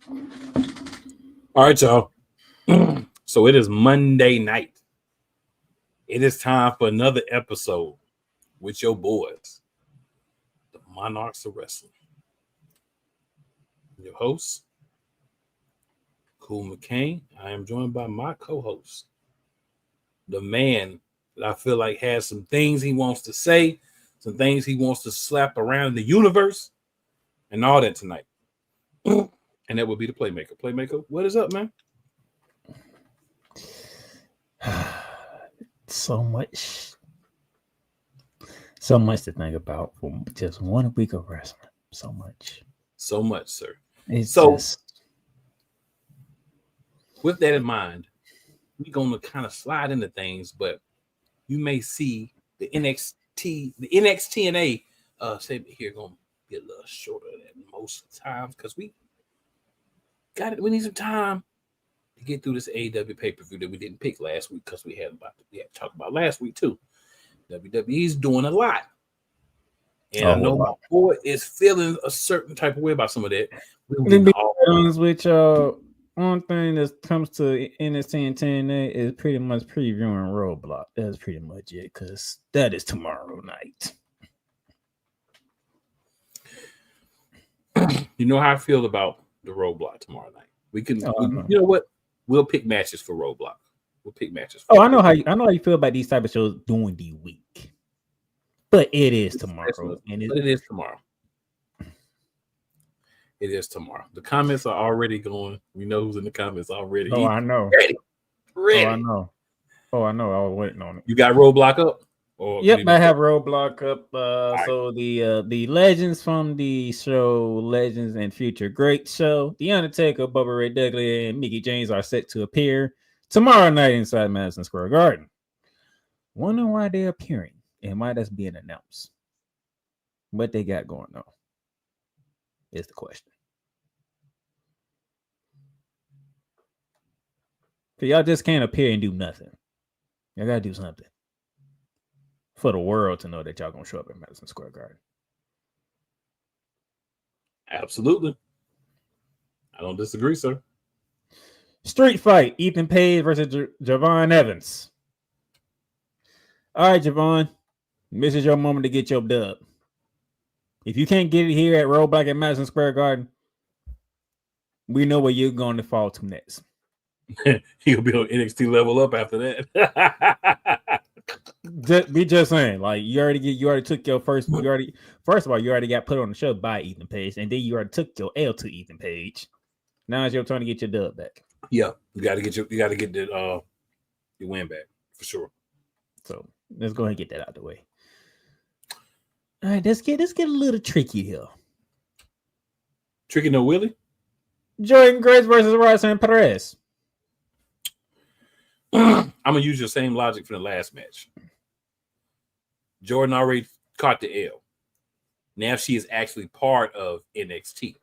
All right, y'all. So it is Monday night. It is time for another episode with your boys, the Monarchs of Wrestling. Your host, Cool McCain. I am joined by my co-host, the man that I feel like has some things he wants to say, some things he wants to slap around the universe, and all that tonight. And that would be the Playmaker. Playmaker, what is up, man? So much to think about for just 1 week of wrestling. So much, Sir. It's so just... with that in mind, we're gonna kind of slide into things, but you may see the NXTNA segment here gonna be a little shorter than most times because we need some time to get through this AEW pay-per-view that we didn't pick last week because we had to talk about last week too. WWE's doing a lot. And I know my boy is feeling a certain type of way about some of that. To be honest with y'all, one thing that comes to NXTNA is pretty much previewing Roadblock. That's pretty much it, because that is tomorrow night. You know how I feel about the Roadblock tomorrow night. You know what? We'll pick matches for Roadblock. I know how you feel about these type of shows during the week. But it is tomorrow. It is tomorrow. It is tomorrow. The comments are already going. We know who's in the comments already. Oh, I know. Ready. Oh, I know. I was waiting on it. You got Roadblock up? Yep, I have Roadblock up. So right. The legends from the show, Legends and Future Great Show, The Undertaker, Bubba Ray Dudley, and Mickey James are set to appear tomorrow night inside Madison Square Garden. Wonder why they're appearing and why that's being announced. What they got going on is the question. So y'all just can't appear and do nothing. Y'all gotta do something for the world to know that y'all gonna show up at Madison Square Garden. Absolutely. I don't disagree, sir. Street fight, Ethan Page versus Javon Evans. All right, Javon, this is your moment to get your dub. If you can't get it here at Roadblock at Madison Square Garden, we know where you're going to fall to next. He'll be on NXT level up after that. We just saying, like you already took your first of all, you already got put on the show by Ethan Page, and then you already took your L to Ethan Page. Now it's your turn to get your dub back. Yeah, you got to get your win back for sure. So let's go ahead and get that out of the way. All right, let's get a little tricky here. Tricky no Willie? Jordan Grace versus Roxanne Perez. I'm gonna use your same logic for the last match. Jordan already caught the L. Now she is actually part of NXT.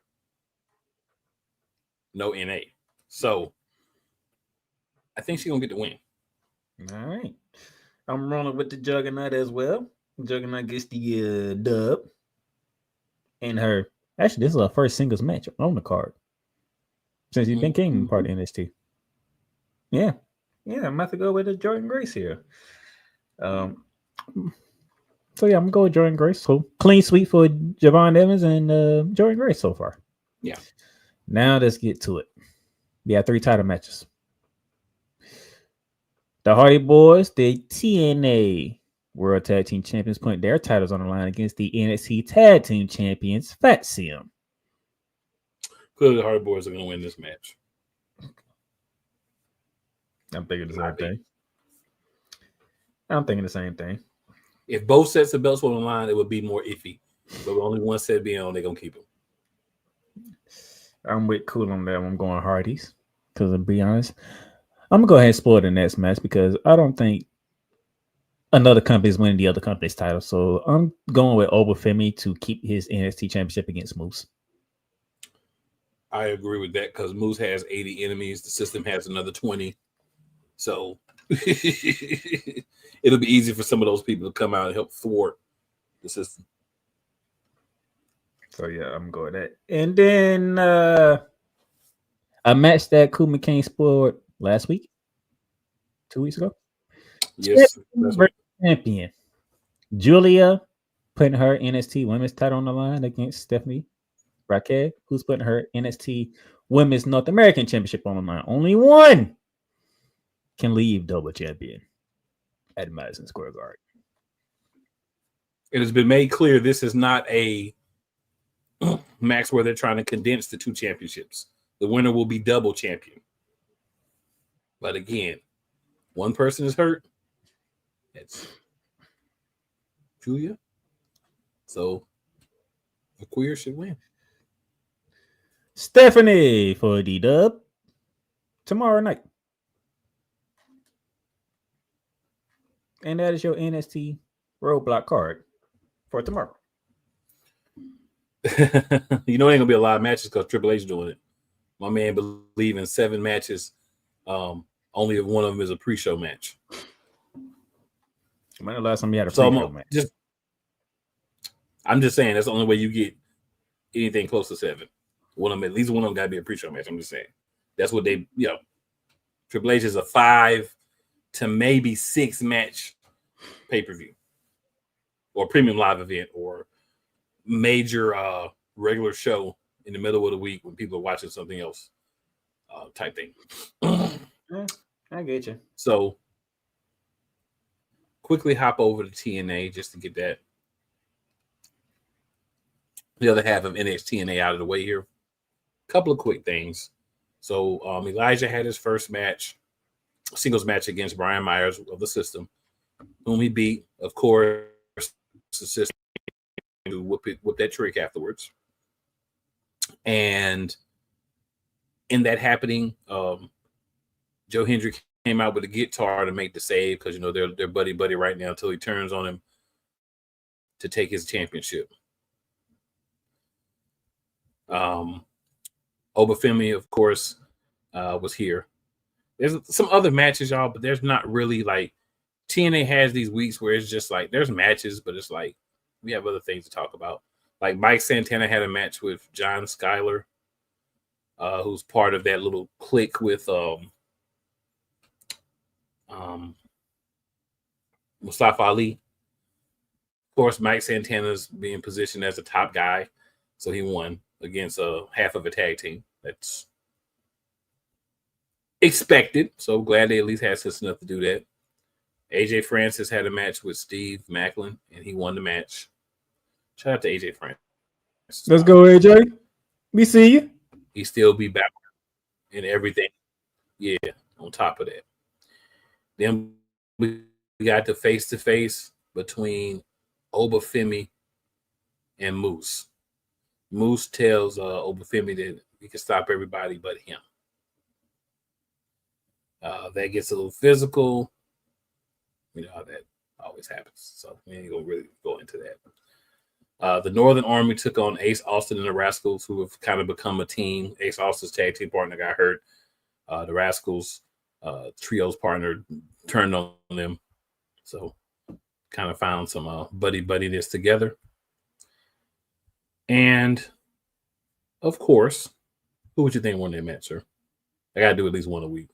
No NA. So I think she's gonna get the win. All right. I'm rolling with the Juggernaut as well. Juggernaut gets the dub. And this is her first singles match on the card since he's been king part of NXT. Yeah, I'm about to go with the Jordan Grace here. So yeah, I'm gonna go with Jordan Grace. So clean sweep for Javon Evans and Jordan Grace so far. Yeah. Now let's get to it. We have 3 title matches. The Hardy Boys, the TNA World Tag Team Champions, putting their titles on the line against the NXT Tag Team Champions, Fat Sim. Clearly, the Hardy Boys are going to win this match. I'm thinking the same thing. If both sets of belts were on the line, it would be more iffy. But with only one set being on, they're going to keep them. I'm with Cool on that one. I'm going Hardys. Because to be honest, I'm going to go ahead and spoil the next match because I don't think another company is winning the other company's title. So I'm going with Obafemi to keep his NXT championship against Moose. I agree with that because Moose has 80 enemies. The system has another 20. So it'll be easy for some of those people to come out and help thwart the system. So yeah, I'm going with that. And then A match that Kuma Kane spoiled last week, 2 weeks ago. Yes, that's right. Champion Julia putting her NXT Women's title on the line against Stephanie Raquel, who's putting her NXT Women's North American Championship on the line. Only one can leave double champion at Madison Square Garden. It has been made clear this is not a match where they're trying to condense the two championships. The winner will be double champion. But again, one person is hurt. It's Julia. So the queer should win. Stephanie for the dub tomorrow night. And that is your NXT Roadblock card for tomorrow. You know, it ain't gonna be a lot of matches because Triple H doing it. My man believe in 7 matches. Only if one of them is a pre-show match. When the last time you had a pre-show match? I'm just saying that's the only way you get anything close to 7. At least one of them got to be a pre-show match. I'm just saying that's what they. Triple H is a 5 to maybe 6 match pay-per-view or premium live event or major regular show in the middle of the week when people are watching something else type thing. I get you. So quickly hop over to TNA just to get the other half of NXTNA out of the way here. Couple of quick things. So Elijah had his first singles match against Brian Myers of the System, whom he beat, of course, the System to whoop that trick afterwards. And in that happening, Joe Hendrick came out with a guitar to make the save because they're buddy right now until he turns on him to take his championship. Obafemi, of course, was here. There's some other matches, y'all, but there's not really like TNA has these weeks where it's just like there's matches, but it's like we have other things to talk about. Like Mike Santana had a match with John Schuyler, who's part of that little clique with Mustafa Ali. Of course, Mike Santana's being positioned as a top guy, so he won against half of a tag team. That's expected. So glad they at least had sense enough to do that. AJ Francis had a match with Steve Macklin, and he won the match. Shout out to AJ Francis. Let's go, AJ. We see you. He still be back and everything. Yeah, on top of that. Then we got the face-to-face between Obafemi and Moose. Moose tells Obafemi that he can stop everybody but him. That gets a little physical. You know how that always happens. So we ain't gonna really go into that. The Northern Army took on Ace Austin and the Rascals, who have kind of become a team. Ace Austin's tag team partner got hurt. The Rascals trio's partner turned on them. So kind of found some buddy-buddiness together. And of course, who would you think won that match, sir? I gotta do at least one a week.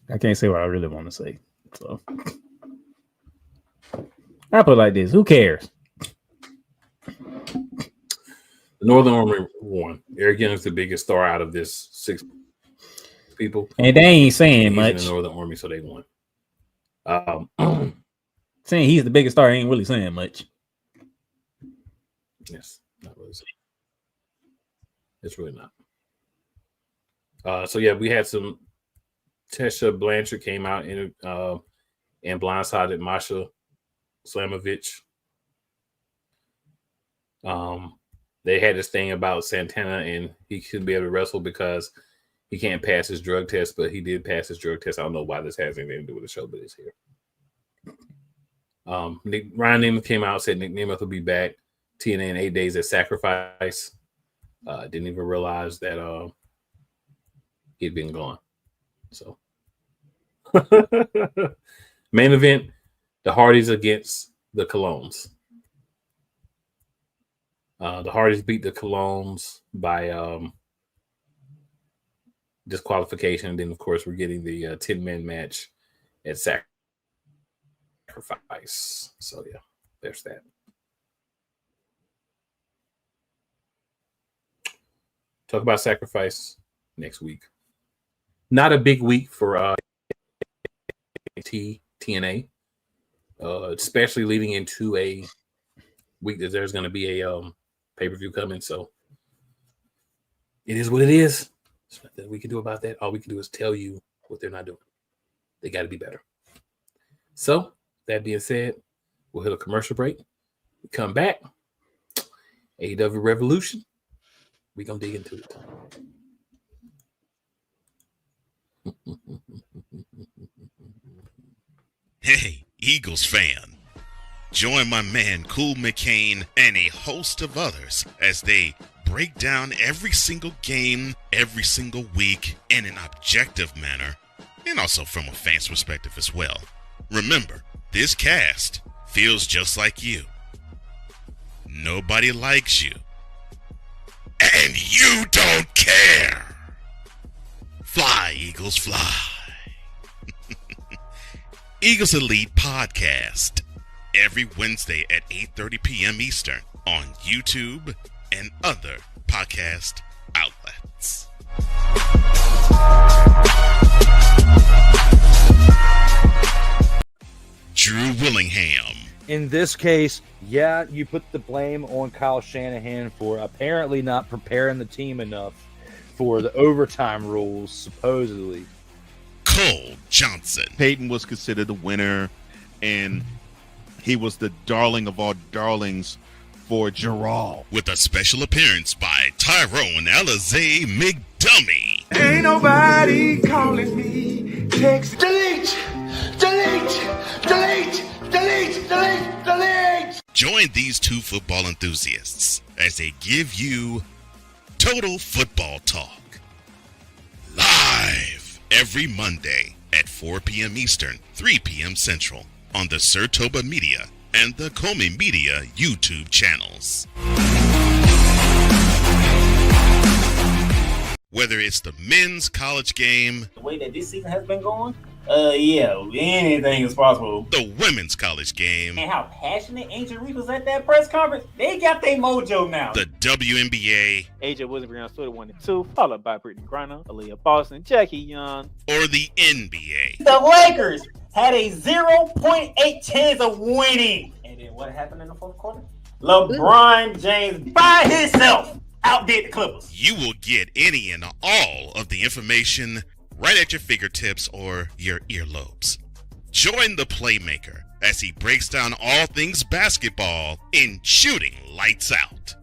I can't say what I really want to say. So I put it like this: who cares? The Northern Army won. Eric Young's the biggest star out of this 6 people, and they ain't saying much. In the Northern Army, so they won. Saying he's the biggest star ain't really saying much. Yes, not really saying. It's really not. So yeah, we had some. Tesha Blanchard came out and blindsided Masha Slamovich. They had this thing about Santana and he couldn't be able to wrestle because he can't pass his drug test, but he did pass his drug test. I don't know why this has anything to do with the show, but it's here. Ryan Nemeth came out, said Nick Nemeth will be back. TNA in 8 days at Sacrifice. Didn't even realize that he'd been gone. So main event, the Hardys against the Colognes. The Hardys beat the Colognes by disqualification. And then, of course, we're getting the 10-man match at Sacrifice. So, yeah, there's that. Talk about Sacrifice next week. Not a big week for NXTNA, especially leading into a week that there's going to be a pay-per-view coming. So it is what it is. There's nothing we can do about that. All we can do is tell you what they're not doing. They got to be better. So that being said, we'll hit a commercial break. We come back. AEW Revolution. We're going to dig into it. Hey, Eagles fan. Join my man Cool McCain and a host of others as they break down every single game, every single week in an objective manner, and also from a fan's perspective as well. Remember, this cast feels just like you. Nobody likes you. And you don't care. Fly, Eagles, fly. Eagles Elite Podcast. Every Wednesday at 8:30 p.m. Eastern on YouTube and other podcast outlets. Drew Willingham. In this case, yeah, you put the blame on Kyle Shanahan for apparently not preparing the team enough for the overtime rules, supposedly. Cole Johnson. Peyton was considered the winner, and he was the darling of all darlings for Gerald. With a special appearance by Tyrone Alizé McDummy. Ain't nobody calling me. Text delete, delete, delete, delete, delete, delete. Join these two football enthusiasts as they give you total football talk. Live every Monday at 4 p.m. Eastern, 3 p.m. Central on the Sertoba Media and the Comey Media YouTube channels. Whether it's the men's college game, The way that this season has been going, yeah, anything is possible. the women's college game, And how passionate Angel Reese was at that press conference, they got their mojo now. the WNBA, AJ Wilson on Twitter 1 and 2, followed by Brittany Griner, Aaliyah Boston, Jackie Young. or the NBA. The Lakers had a 0.8 chance of winning. And then what happened in the fourth quarter? LeBron James by himself outdid the Clippers. You will get any and all of the information right at your fingertips or your earlobes. Join the Playmaker as he breaks down all things basketball in Shooting Lights Out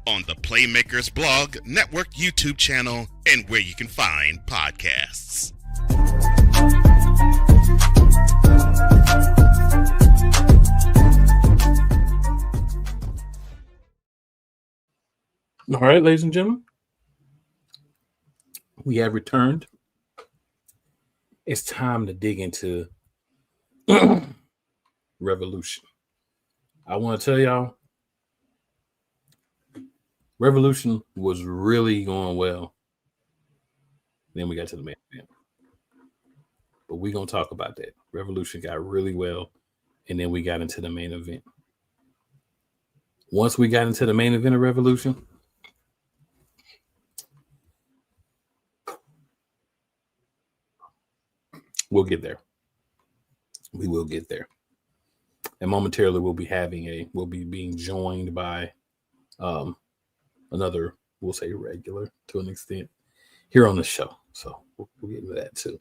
on the Playmakers blog, network, YouTube channel, and where you can find podcasts. All right, ladies and gentlemen, we have returned. It's time to dig into Revolution. I want to tell y'all, Revolution was really going well. Then we got to the main event. But we're going to talk about that. Revolution got really well, and then we got into the main event. Once we got into the main event of Revolution, we'll get there. We will get there. And momentarily we'll be being joined by another, we'll say regular to an extent, here on the show. So we'll get into that too.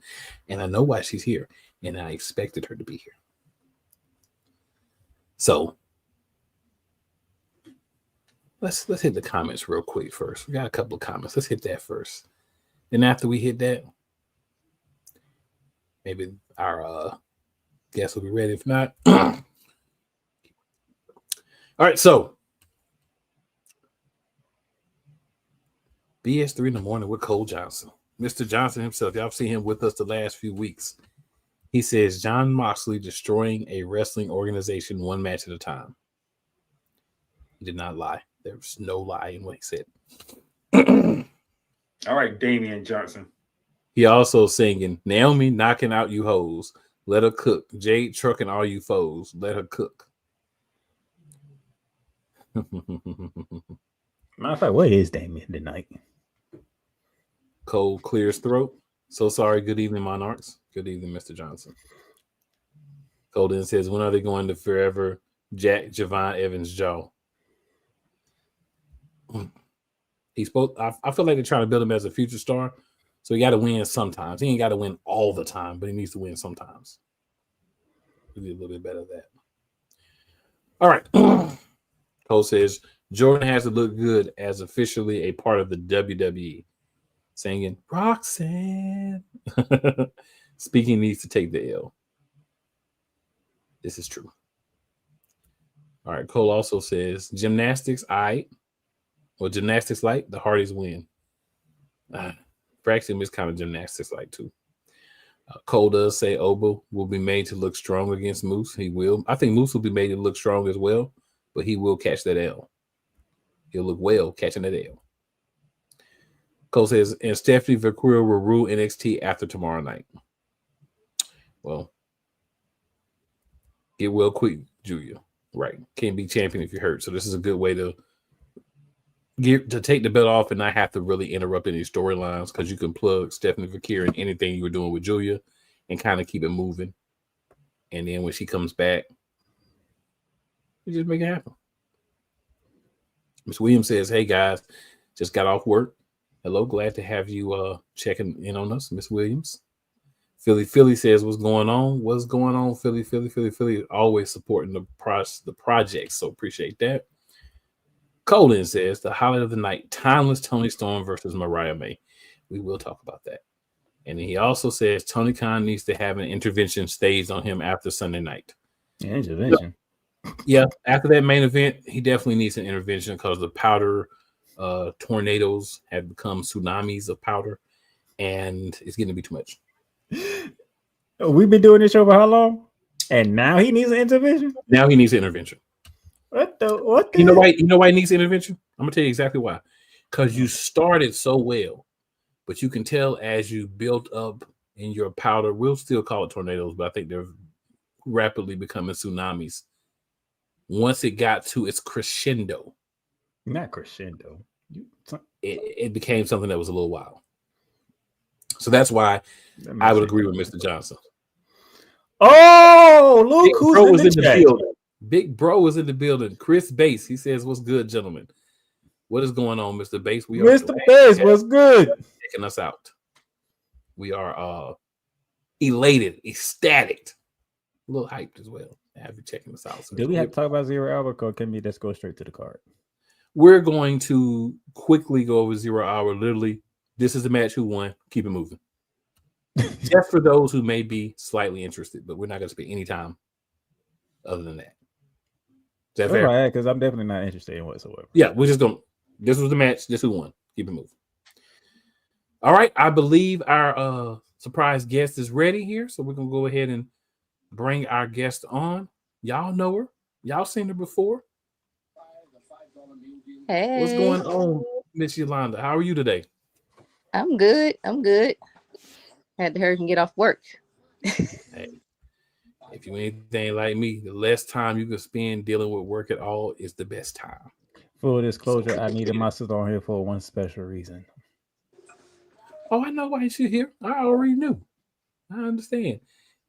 And I know why she's here, and I expected her to be here. So let's hit the comments real quick first. We got a couple of comments. Let's hit that first. Then after we hit that, maybe our guests will be ready. If not, all right. So BS3 in the morning with Cole Johnson, Mr. Johnson himself. Y'all seen him with us the last few weeks. He says Jon Moxley destroying a wrestling organization one match at a time. He did not lie. There's no lie in what he said. All right, Damian Johnson. He also singing, Naomi knocking out you hoes. Let her cook. Jade trucking all you foes. Let her cook. Matter of fact, what is Damian tonight? Cole clears throat. So sorry. Good evening, Monarchs. Good evening, Mr. Johnson. Cole then says, when are they going to forever Jack Javon Evans' jaw? He's supposed. I feel like they're trying to build him as a future star. So he got to win sometimes. He ain't got to win all the time, but he needs to win sometimes. He did a little bit better at that. All right. Cole says, Jordan has to look good as officially a part of the WWE. Singing, Roxanne. Speaking needs to take the L. This is true. All right. Cole also says, gymnastics, gymnastics light, the Hardys win. Braxton is kind of gymnastics like too. Cole does say Obo will be made to look strong against Moose. He will. I think Moose will be made to look strong as well, but he will catch that L. He'll look well catching that L. Cole says, and Stephanie Vaquero will rule NXT after tomorrow night. Well, get well quick, Julia. Right. Can't be champion if you're hurt. So this is a good way to take the belt off and not have to really interrupt any storylines, because you can plug Stephanie Vaquero in anything you were doing with Julia and kind of keep it moving. And then when she comes back, you just make it happen. Ms. Williams says, hey guys, just got off work. Hello, glad to have you checking in on us, Ms. Williams. Philly says, what's going on? What's going on, Philly? Always supporting the project, so appreciate that. Colin says, the highlight of the night, timeless Toni Storm versus Mariah May. We will talk about that. And he also says Tony Khan needs to have an intervention staged on him after Sunday night. Intervention? Yeah, after that main event, he definitely needs an intervention because the powder tornadoes have become tsunamis of powder, and it's getting to be too much. We've been doing this show for how long? And now he needs an intervention? Now he needs an intervention. What the? You know why he needs intervention? I'm gonna tell you exactly why. Because you started so well, but you can tell as you built up in your powder, we'll still call it tornadoes, but I think they're rapidly becoming tsunamis. Once it got to its crescendo, Not crescendo. it became something that was a little wild. So that's why I would agree with Mr. Johnson. Oh, look who's in the building. Big Bro is in the building. Chris Bass, he says, what's good, gentlemen? What is going on, Mr. Bass? Mr. Bass, what's good? Checking us out. We are elated, ecstatic, a little hyped as well. Have you checking us out? So do we have to talk about Zero Hour, or can we just go straight to the card? We're going to quickly go over 0 Hour. Literally, this is the match who won. Keep it moving. Just for those who may be slightly interested, but we're not going to spend any time other than that. Is that fair? Right, because I'm definitely not interested in whatsoever. Yeah, we're just going. This was the match. This who won. Keep it moving. All right, I believe our surprise guest is ready here, so we're gonna go ahead and bring our guest on. Y'all know her. Y'all seen her before. Hey, What's going on, Miss Yolanda? How are you today? I'm good. Had to hurry and get off work. Hey, if you anything like me, the less time you can spend dealing with work at all is the best time. Full disclosure, I needed my sister on here for one special reason. Oh, I know why she's here. I already knew. I understand.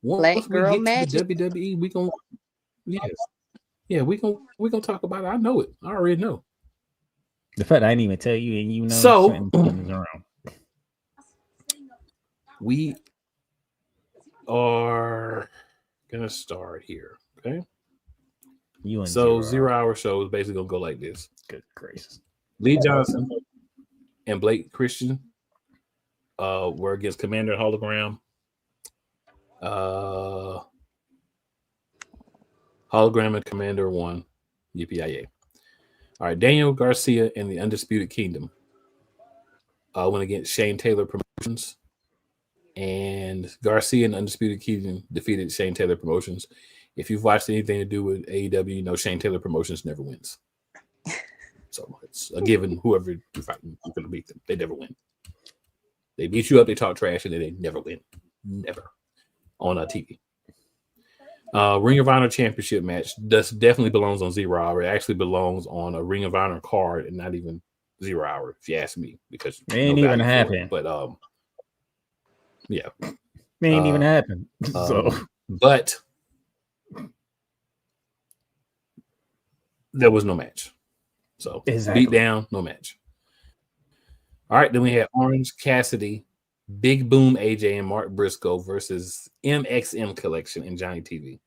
Once we get magic. To the WWE, we gonna we gonna talk about it. I know it. I already know. The fact I didn't even tell you, and you know, so around. We are gonna start here. Okay. So 0 Hour show is basically gonna go like this. Good gracious. Lee Johnson and Blake Christian were against Commander and Hologram. Hologram and Commander won. Yippee-yi-yay. All right, Daniel Garcia and the Undisputed Kingdom went against Shane Taylor Promotions. And Garcia and Undisputed Kingdom defeated Shane Taylor Promotions. If you've watched anything to do with AEW, you know Shane Taylor Promotions never wins. So it's a given. Whoever you fight, you're going to beat them. They never win. They beat you up. They talk trash, and then they never win. Never on TV. Ring of Honor Championship match definitely belongs on 0 Hour. It actually belongs on a Ring of Honor card, and not even 0 Hour, if you ask me, because it ain't even happen. But yeah, it ain't even happen. So, but there was no match. So beat down, no match. All right, then we had Orange Cassidy, Big Boom AJ, and Mark Briscoe versus MXM Collection and Johnny TV.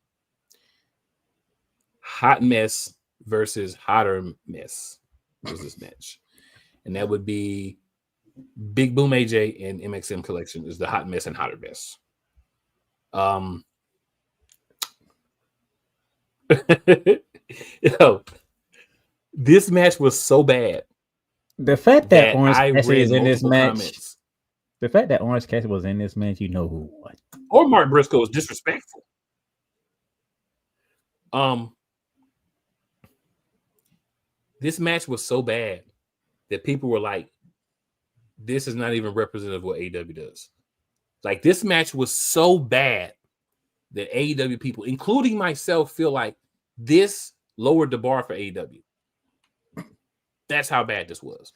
Hot Mess versus Hotter Mess was this match. And that would be Big Boom AJ and MXM Collection is the Hot Mess and Hotter Mess. This match was so bad. The fact that Orange Cassidy is in this match, the fact that Orange Cassidy was in this match, you know who won. Or Mark Briscoe was disrespectful. This match was so bad that people were like, "This is not even representative of what AEW does." Like, this match was so bad that AEW people, including myself, feel like this lowered the bar for AEW. That's how bad this was.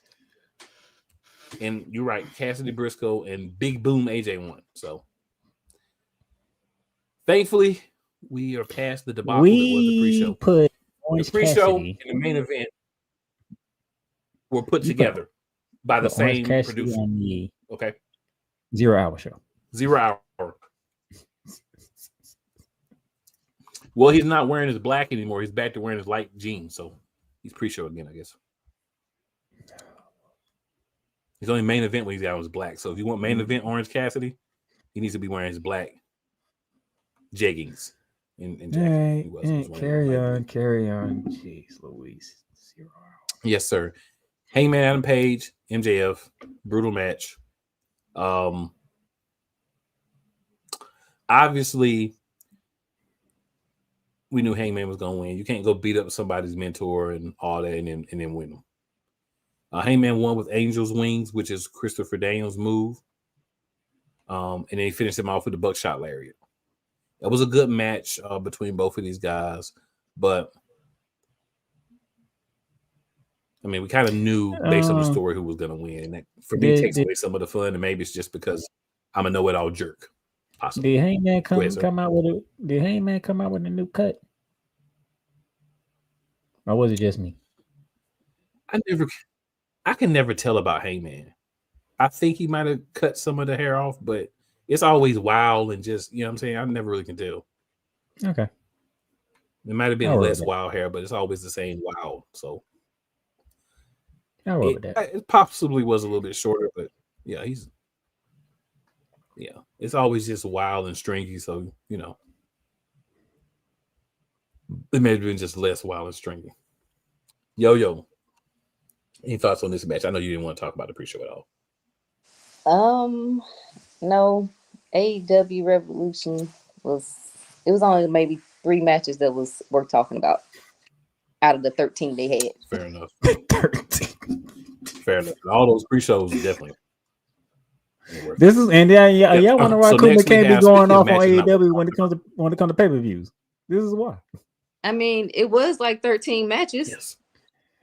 And you're right, Cassidy Briscoe and Big Boom AJ won. So thankfully, we are past the debacle that was the pre-show. Put the pre-show and the main event were put together by the same producer. Okay. 0 Hour show. 0 Hour. Well, he's not wearing his black anymore. He's back to wearing his light jeans. So he's pre-show again, I guess. He's only main event when he's out his black. So if you want main event Orange Cassidy, he needs to be wearing his black jeggings. Carry on. Jeez Louise. 0 Hour. Yes, sir. Hangman Adam Page, MJF, brutal match. Obviously, we knew Hangman was going to win. You can't go beat up somebody's mentor and all that and then win them. Hangman won with Angel's Wings, which is Christopher Daniels' move. And then he finished him off with the buckshot lariat. That was a good match between both of these guys. But, I mean, we kind of knew based on the story who was going to win. And that, for me, takes away some of the fun. And maybe it's just because I'm a know-it-all jerk. Possibly. Did Hangman come out with a new cut? Or was it just me? I can never tell about Hangman. I think he might have cut some of the hair off, but it's always wild and just, you know what I'm saying? I never really can tell. Okay. It might have been less wild hair, but it's always the same wild. So it possibly was a little bit shorter, but yeah, it's always just wild and stringy. So, you know, it may have been just less wild and stringy. Yo. Any thoughts on this match? I know you didn't want to talk about the pre-show at all. No. AEW Revolution was only maybe 3 matches that was worth talking about out of the 13 they had. Fair enough. 13. Fair enough. All those pre-shows definitely. This is y'all wonder why Kuma can't be going off on AEW when it comes to pay-per-views. This is why. I mean, it was like 13 matches. Yes.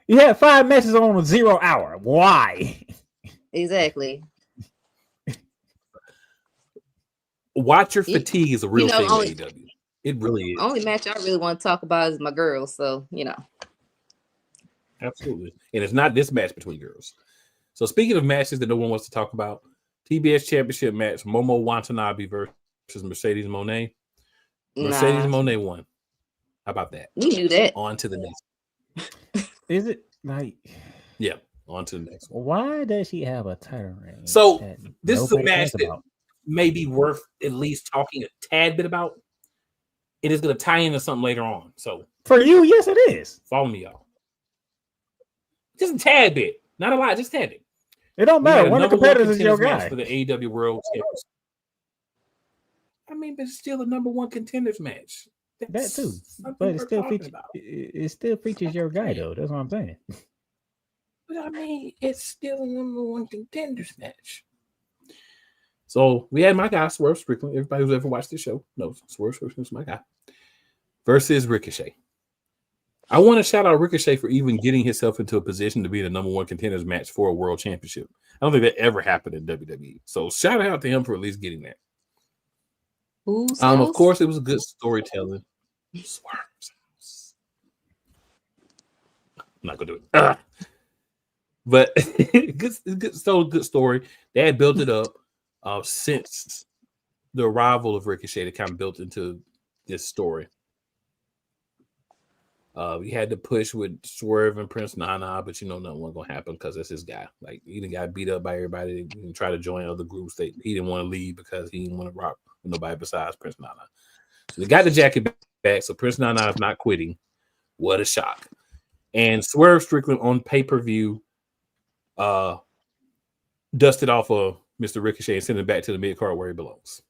You had 5 matches on a 0 hour. Why? Exactly. Watcher fatigue is a real thing in AEW. It really is. The only match I really want to talk about is my girls. So, you know. Absolutely. And it's not this match between girls. So speaking of matches that no one wants to talk about, TBS Championship match, Momo Watanabe versus Mercedes Moné. Mercedes Moné won. How about that? We knew that. On to the next. Is it like... Yeah, on to the next one. Why does she have a title reign? So this is a match that may be worth at least talking a tad bit about. It is going to tie into something later on. So for you, yes, it is. Follow me, y'all. Just a tad bit. Not a lot, just a tad bit. It don't matter. One of the competitors is your guy. For the AEW World Championship. I mean, but it's still a number 1 contenders match. That too. But it still features your guy, though. That's what I'm saying. But I mean, it's still a number one contenders match. So we had my guy, Swerve Strickland. Everybody who's ever watched the show knows Swerve Strickland is my guy. Versus Ricochet. I want to shout out Ricochet for even getting himself into a position to be the number one contenders match for a world championship. I don't think that ever happened in WWE. So shout out to him for at least getting that. Of course, it was good storytelling. Swerve. I'm not gonna do it. But good story. They had built it up since the arrival of Ricochet. They kind of built into this story. We had to push with Swerve and Prince Nana, but nothing was gonna happen because that's his guy. Like he done got beat up by everybody and try to join other groups. He didn't want to leave because he didn't want to rock with nobody besides Prince Nana. So they got the jacket back. So Prince Nana is not quitting. What a shock! And Swerve Strickland on pay-per-view dusted off of Mr. Ricochet and sent him back to the mid-card where he belongs.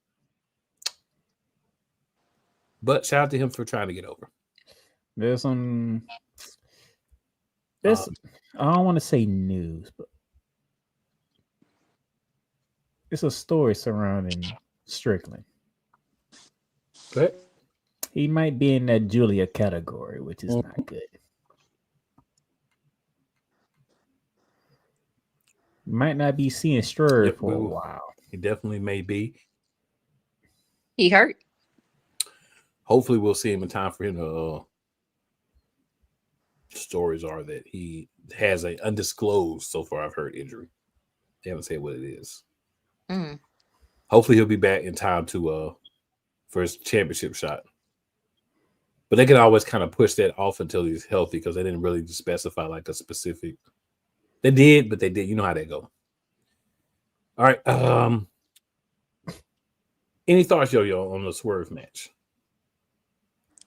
But shout out to him for trying to get over. There's some. I don't want to say news, but it's a story surrounding Strickland. Okay. He might be in that Julia category, which is not good. Might not be seeing Swerve for a while. He definitely may be. He hurt? Hopefully we'll see him in time for him to stories are that he has an undisclosed, so far I've heard, injury. They haven't said what it is. Hopefully he'll be back in time to for his championship shot. But they can always kind of push that off until he's healthy because they didn't really specify like a specific. They did, but they did. You know how they go. All right. Any thoughts, Yo-Yo, on the Swerve match?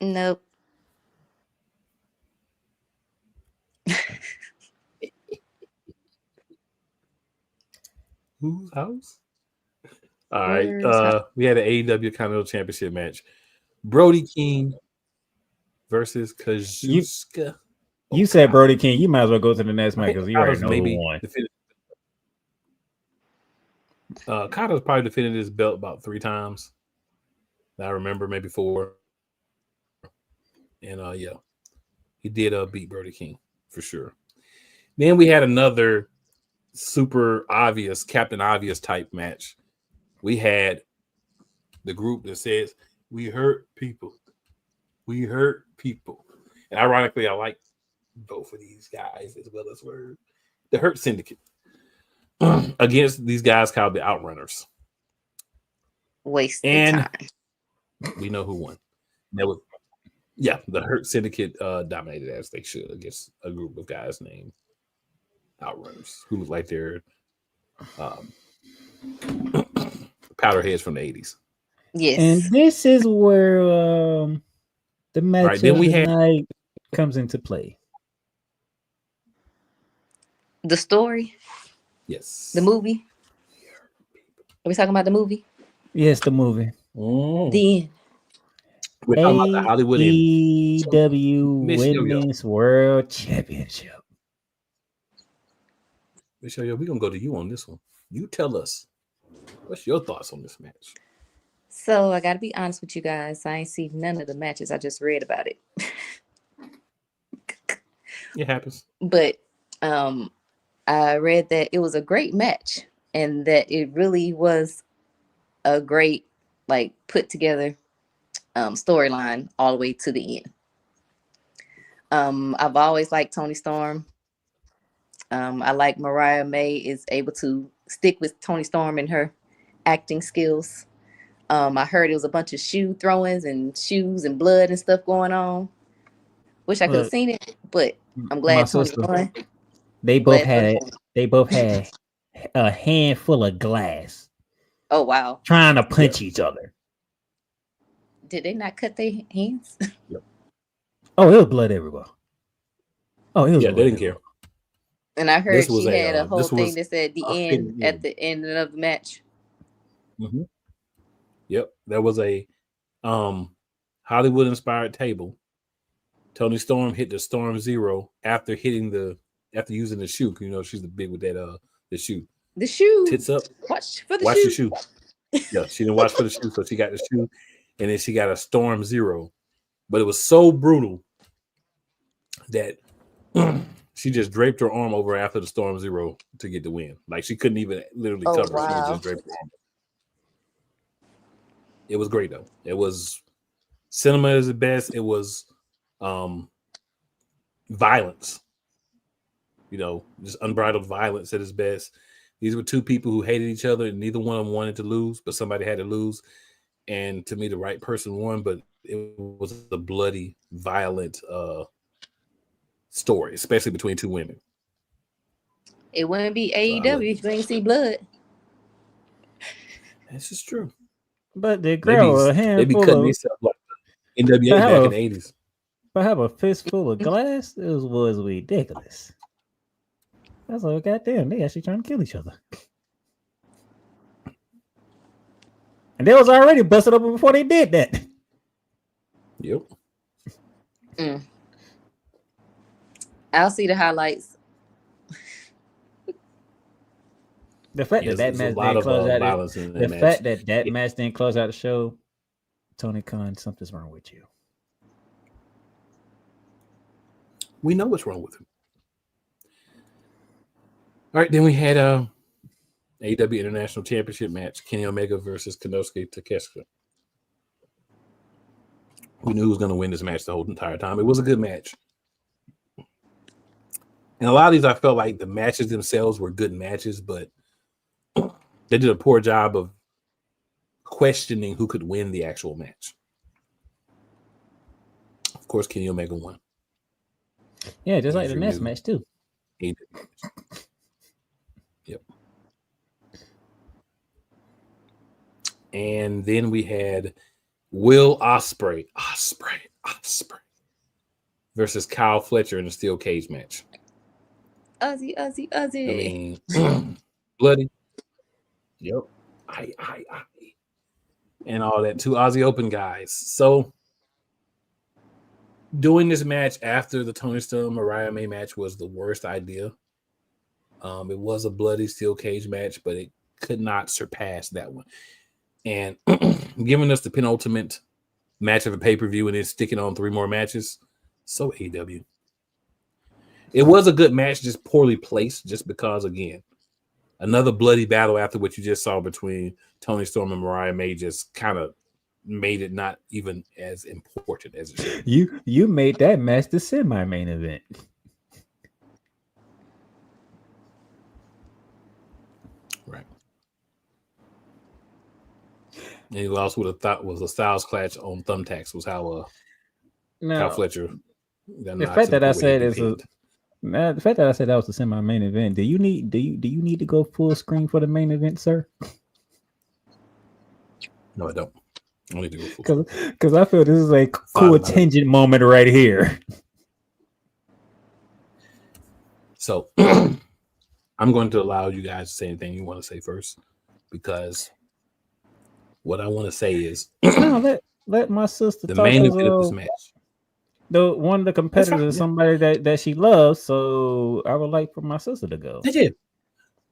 Nope. Whose house? All right. We had an AEW Continental Championship match. Brody King versus Kazuchika. You said Brody King. You might as well go to the next match because you already know who won. Kata's probably defended his belt about 3 times. I remember, maybe 4. And he did beat Brody King for sure. Then we had another super obvious Captain Obvious type match. We had the group that says, "We hurt people. We hurt people." And ironically, I like both of these guys as well as the Hurt Syndicate against these guys called the Outrunners. Wasted and time. We know who won. That was the Hurt Syndicate dominated as they should against a group of guys named Outrunners who look like they're powderheads from the 80s. Yes. And this is where the match of the night comes into play. The story? Yes. The movie? Are we talking about the movie? Yes, the movie. Then we're talking about the Hollywood AEW Women's World Championship. Michelle, we're gonna go to you on this one. You tell us, what's your thoughts on this match? So I gotta be honest with you guys. I ain't seen none of the matches. I just read about it. It happens. But I read that it was a great match and that it really was a great, put together storyline all the way to the end. I've always liked Toni Storm. I like Mariah May is able to stick with Toni Storm and her acting skills. I heard it was a bunch of shoe throwings and shoes and blood and stuff going on. Wish I could have seen it, but I'm glad Toni won. They both had a handful of glass. Oh wow! Trying to punch each other. Did they not cut their hands? Yep. Oh, it was blood everywhere. Oh, it was they didn't care. And I heard she had a whole thing that said the end at the end of the match. Mm-hmm. Yep, there was a Hollywood inspired table. Toni Storm hit the Storm Zero after hitting the after using the shoe. You know, she's the big with that the shoe. The shoe. Tits up. Watch for the Watch shoe. the shoe. Yeah, she didn't watch for the shoe, so she got the shoe, and then she got a Storm Zero. But it was so brutal that she just draped her arm over after the Storm Zero to get the win. Like she couldn't even literally cover. She Wow. just draped her arm. It was great though. It was cinema is the best. It was violence. You know, just unbridled violence at its best. These were two people who hated each other, and neither one of them wanted to lose, but somebody had to lose. And to me, the right person won, but it was a bloody, violent story, especially between two women. It wouldn't be AEW if you ain't see blood. This is true. But the girl, a They be handful cutting of, themselves like the NWA back in the 80s. if I have a fistful of glass, it was ridiculous. I was like, goddamn, they actually trying to kill each other. And they was already busted open before they did that. Yep. I'll see the highlights. The fact Yes, that there's a match lot didn't of close out violence in the that match. fact that match didn't close out the show, Tony Khan, something's wrong with you. We know what's wrong with him. All right, then we had AEW International Championship match, Kenny Omega versus Konosuke Takeshita. We knew who was going to win this match the whole entire time. It was a good match. And a lot of these, I felt like the matches themselves were good matches, but they did a poor job of questioning who could win the actual match. Of course, Kenny Omega won. Yeah, just like He's the next renewed. match too. Yep. And then we had Will Ospreay versus Kyle Fletcher in a steel cage match. Ozzy. I mean, bloody. Yep. I. And all that. Two Aussie Open guys. So doing this match after the Tony Storm Mariah May match was the worst idea. It was a bloody steel cage match, but it could not surpass that one. And giving us the penultimate match of a pay-per-view and then sticking on 3 more matches. So AEW. It was a good match, just poorly placed, just because, again, another bloody battle after what you just saw between Tony Storm and Mariah May just kind of made it not even as important as it should. You made that match the semi-main event. Right. And he lost with was a Styles Clash on thumbtacks was how Now, Kyle Fletcher. the fact that I said is the fact that I said that was the semi-main event. Do you need to go full screen for the main event, sir? No, I don't. I need to go full screen. Because I feel this is a cool tangent moment right here. So I'm going to allow you guys to say anything you want to say first, because what I want to say is No, let my sister the talk. main event of this match. One of the competitors is somebody that she loves, so I would like for my sister to go. Yeah.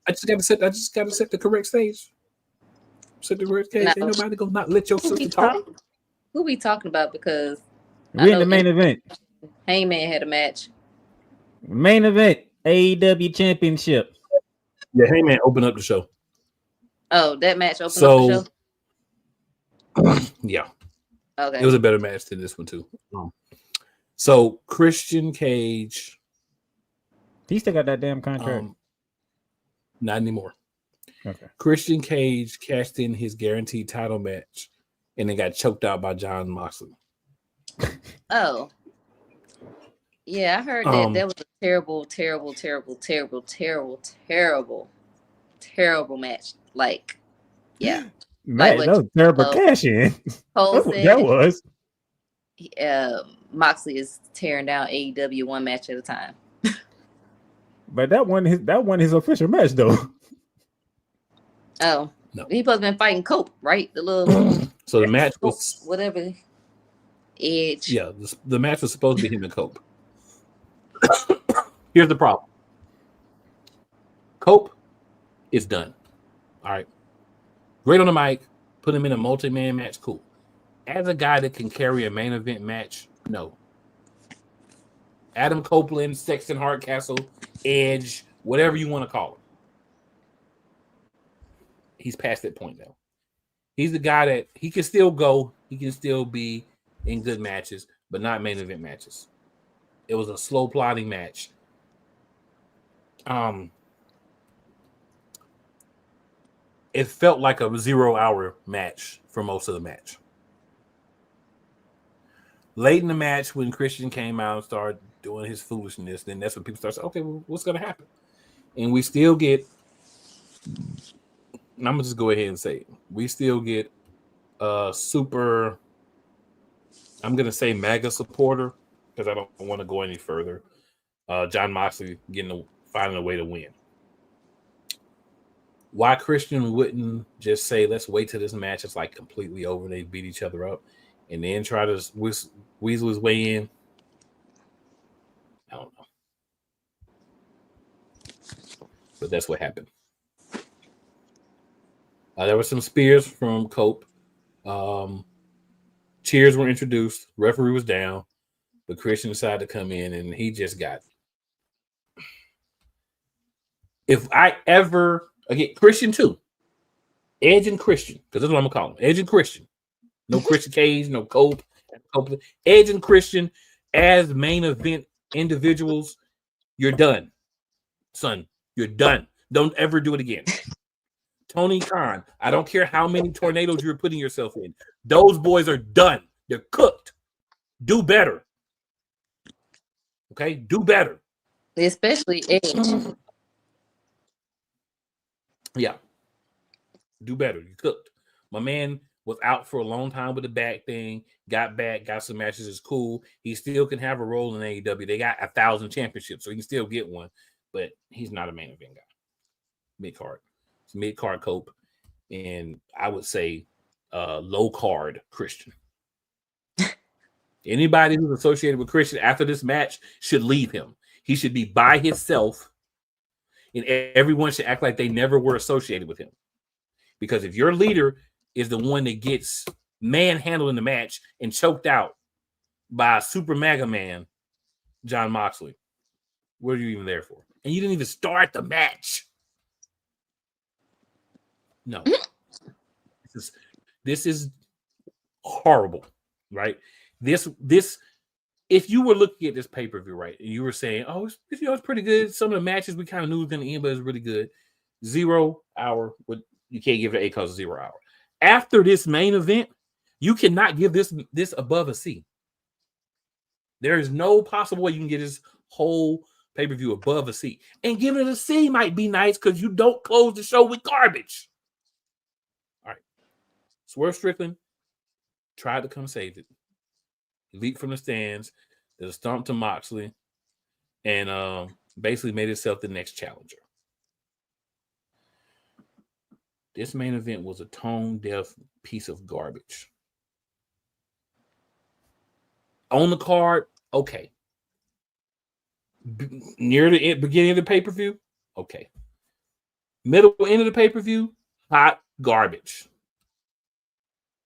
I just gotta set the correct stage. Set the correct stage. No. Ain't nobody gonna not let your sister talk. Who we talking about? Because We in the main event. Heyman had a match. Main event, AEW Championship. Yeah, hey man, open up the show. Oh, that match opened up the show? Yeah. Okay. It was a better match than this one too. So Christian Cage, He still got that damn contract. not anymore. Okay. Christian Cage cashed in his guaranteed title match and then got choked out by John Moxley. Oh. Yeah, I heard that was a terrible match. Like, yeah. Man, like that was terrible cash in. Cole That was. Moxley is tearing down AEW one match at a time. But that one his official match though. Oh, no. He supposed to been fighting Cope, right? The little so the match was whatever. Edge. Yeah, the match was supposed to be him and Cope. Here's the problem. Cope is done. All right. Great on the mic. Put him in a multi-man match. Cool. As a guy that can carry a main event match, no. Adam Copeland, Sexton Hardcastle, Edge, whatever you want to call him. He's past that point now. He's the guy that he can still go. He can still be in good matches, but not main event matches. It was a slow plodding match. It felt like a 0-hour match for most of the match. Late in the match, when Christian came out and started doing his foolishness, then that's when people start saying, okay, well, what's going to happen? And we still get, and I'm going to just go ahead and say it. We still get super, I'm going to say mega supporter, because I don't want to go any further. Jon Moxley finding a way to win. Why Christian wouldn't just say, let's wait till this match is like completely over, they beat each other up, and then try to weasel his way in? I don't know. But that's what happened. There were some spears from Cope. Cheers were introduced. Referee was down. But Christian decided to come in, and he just got... If I ever... Again, Christian too. Edge and Christian, because that's what I'm going to call him. Edge and Christian. No Christian Cage, no Cope. Edge and Christian as main event individuals, you're done. Son, you're done. Don't ever do it again. Tony Khan, I don't care how many tornadoes you're putting yourself in. Those boys are done. They're cooked. Do better. Okay? Do better. Especially Edge. Yeah. Do better. You cooked. My man was out for a long time with the back thing, got back, got some matches. It's cool. He still can have a role in AEW. They got 1,000 championships, so he can still get one, but he's not a main event guy. Mid-card. It's mid-card Cope, and I would say low-card Christian. Anybody who's associated with Christian after this match should leave him. He should be by himself, and everyone should act like they never were associated with him. Because if your leader is the one that gets manhandled in the match and choked out by a super mega man, Jon Moxley, what are you even there for? And you didn't even start the match. No. This is horrible, right? This if you were looking at this pay-per-view, right, and you were saying, oh, it's pretty good. Some of the matches we kind of knew was going to end, but it's really good. 0 hour, you can't give it an A because of 0 hour. After this main event, you cannot give this above a C. There is no possible way you can get this whole pay-per-view above a C. And giving it a C might be nice because you don't close the show with garbage. All right. Swerve Strickland tried to come save it. He leaped from the stands, did a stomp to Moxley, and basically made himself the next challenger. This main event was a tone-deaf piece of garbage. On the card, okay. Near the beginning of the pay-per-view, okay. Middle end of the pay-per-view, hot garbage.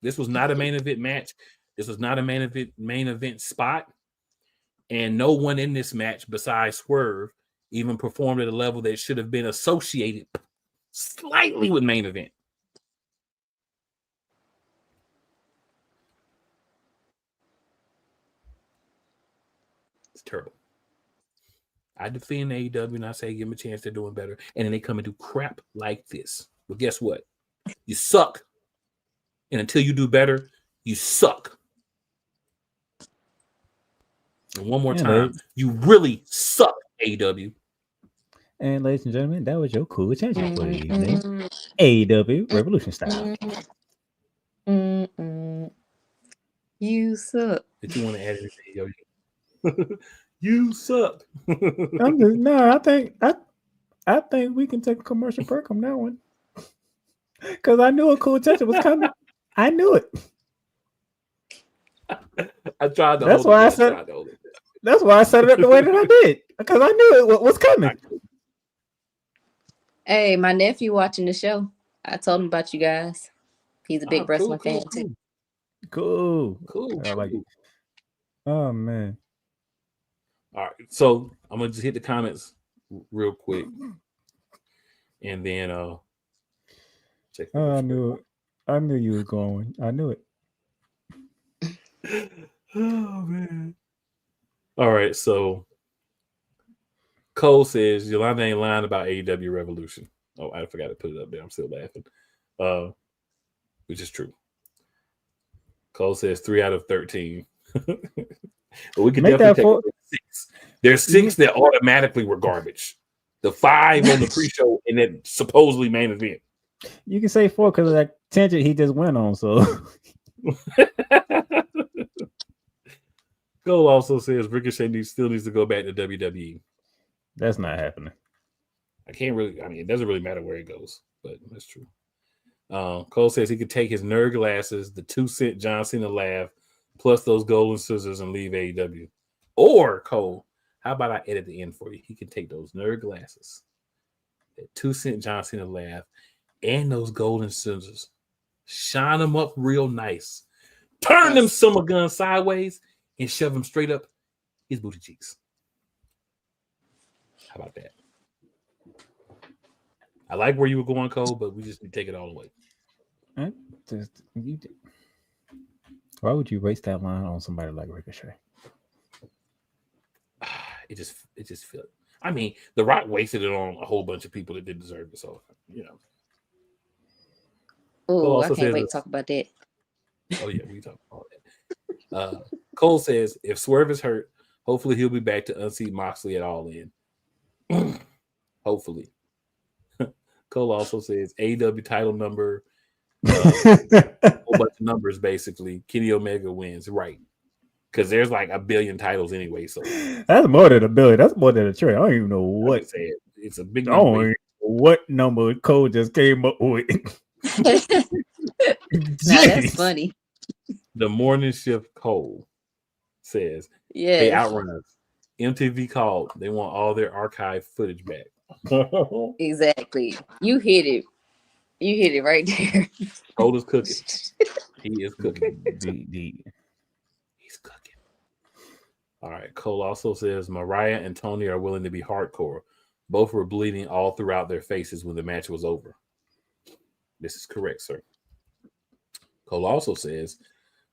This was not a main event match. This was not a main event spot. And no one in this match besides Swerve even performed at a level that should have been associated slightly with main event. It's terrible. I defend AEW and I say give them a chance, they're doing better. And then they come and do crap like this. Well, guess what? You suck. And until you do better, you suck. And one more time, you really suck, AEW. And ladies and gentlemen, that was your cool attention for the evening. AEW Revolution Style. You suck. Did you want to add anything, AEW? You suck. I think we can take a commercial break on that one. Because I knew a cool attention was coming. I knew it. I tried to That's hold why it. That's why I set it up the way that I did. Because I knew it was coming. Hey, my nephew watching the show. I told him about you guys. He's a big wrestling fan too. Cool. Cool. I like it. Oh man. All right, so I'm gonna just hit the comments real quick, and then check. Oh, I knew it. I knew you was going. I knew it. Oh man. All right, so Cole says Yolanda ain't lying about AEW Revolution. Oh, I forgot to put it up there. I'm still laughing. Which is true. Cole says 3 out of 13. But we can Make definitely that take 6. There's 6 that automatically were garbage. The 5 on the pre-show and then supposedly main event. You can say 4 because of that tangent he just went on. So Cole also says Ricochet still needs to go back to WWE. that's not happening. It doesn't really matter where he goes, but that's true. Cole says he could take his nerd glasses, the 2-cent John Cena laugh, plus those golden scissors and leave AEW. Or, Cole, how about I edit the end for you? He can take those nerd glasses, that 2-cent John Cena laugh, and those golden scissors, shine them up real nice, turn them summer guns sideways, and shove them straight up his booty cheeks. How about that? I like where you were going, Cole, but we just need to take it all away. Why would you waste that line on somebody like Ricochet? It just feels. I mean, The Rock wasted it on a whole bunch of people that didn't deserve it. So, Oh, I can't wait to talk about that. Oh yeah, we talk about that. Cole says if Swerve is hurt, hopefully he'll be back to unseat Moxley at All In. Hopefully. Cole also says AEW title number, a whole bunch of numbers basically. Kenny Omega wins, right? Because there's like a billion titles anyway. So that's more than a billion. That's more than a trade. I don't even know what. It's a big number. I don't even know what number Cole just came up with. That's funny. The morning shift Cole says they outrun us. MTV called. They want all their archive footage back. Exactly. You hit it. You hit it right there. Cole is cooking. He is cooking. He's cooking. All right. Cole also says Mariah and Tony are willing to be hardcore. Both were bleeding all throughout their faces when the match was over. This is correct, sir. Cole also says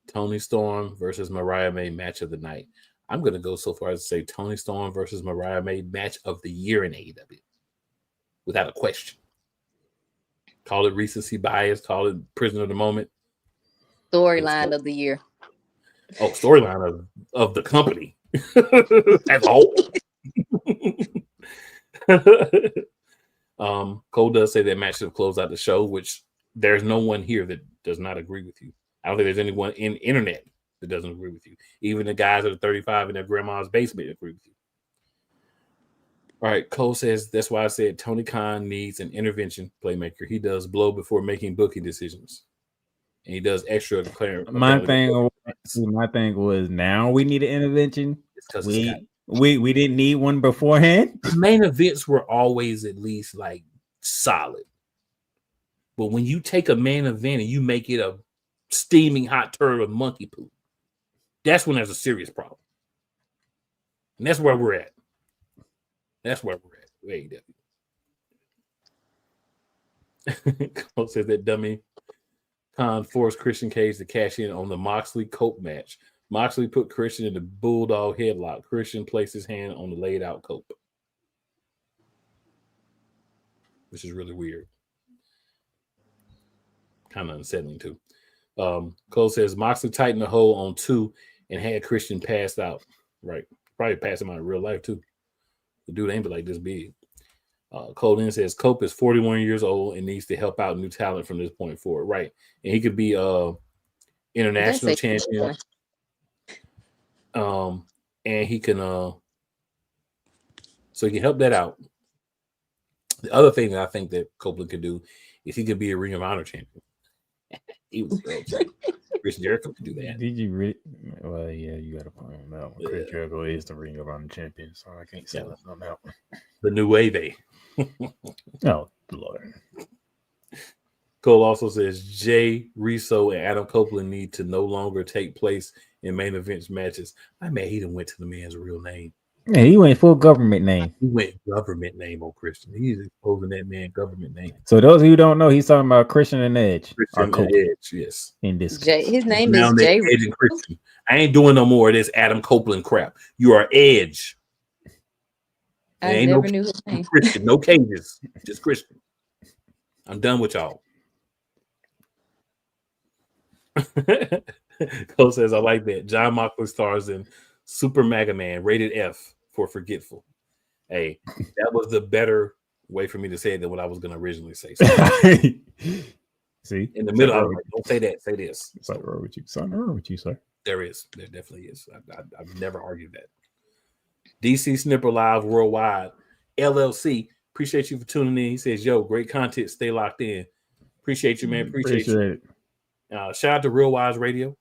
Tony Storm versus Mariah May match of the night. I'm going to go so far as to say Tony Storm versus Mariah May match of the year in AEW. Without a question. Call it recency bias. Call it prisoner of the moment. Storyline of the year. Oh, storyline of the company. As a whole. Cole does say that match should have closed out the show, which there's no one here that does not agree with you. I don't think there's anyone in internet that doesn't agree with you. Even the guys that are 35 in their grandma's basement agree with you. All right, Cole says that's why I said Tony Khan needs an intervention playmaker. He does blow before making booking decisions, and he does extra. My thing was now we need an intervention. We didn't need one beforehand. The main events were always at least like solid, but when you take a main event and you make it a steaming hot turd of monkey poop, that's when there's a serious problem, and that's where we're at. That's where we're at. AEW. Cole says that dummy Khan forced Christian Cage to cash in on the Moxley Cope match. Moxley put Christian in the bulldog headlock. Christian placed his hand on the laid out Cope, which is really weird. Kind of unsettling too. Cole says Moxley tightened the hole on 2 and had Christian passed out. Right. Probably passed him out in real life too. The dude ain't like this big. Cole then says Cope is 41 years old and needs to help out new talent from this point forward. Right. And he could be international champion. And he can so he can help that out. The other thing that I think that Copeland could do is he could be a Ring of Honor champion. He was Chris Jericho could do that. Did you really? Well, yeah, you got a point on that one. Chris Yeah. Jericho is the Ring of Honor champion, so I can't say nothing on that one. The new wave. Oh, Lord. Cole also says Jay Riso and Adam Copeland need to no longer take place in main events matches. I mean, he done went to the man's real name. Yeah, he went full government name. He went government name on Christian. He's exposing that man government name. So those who don't know, he's talking about Christian and Edge. Christian and Edge, yes. In this Jay, his name Now is they Jay. Edge and Christian. I ain't doing no more of this Adam Copeland crap. You are Edge. I There ain't never no knew his name. Christian, no cages, just Christian. I'm done with y'all. Cole says, I like that. John Moxley stars in Super Mega Man, rated F for Forgetful. Hey, that was the better way for me to say it than what I was going to originally say. So, see, in the middle, I was like, don't say that, say this. Something wrong with you, something wrong with you, sir. There definitely is. I've never argued that. DC Snipper Live Worldwide, LLC. Appreciate you for tuning in. He says, yo, great content. Stay locked in. Appreciate you, man. Appreciate you. It. Shout out to Real Wise Radio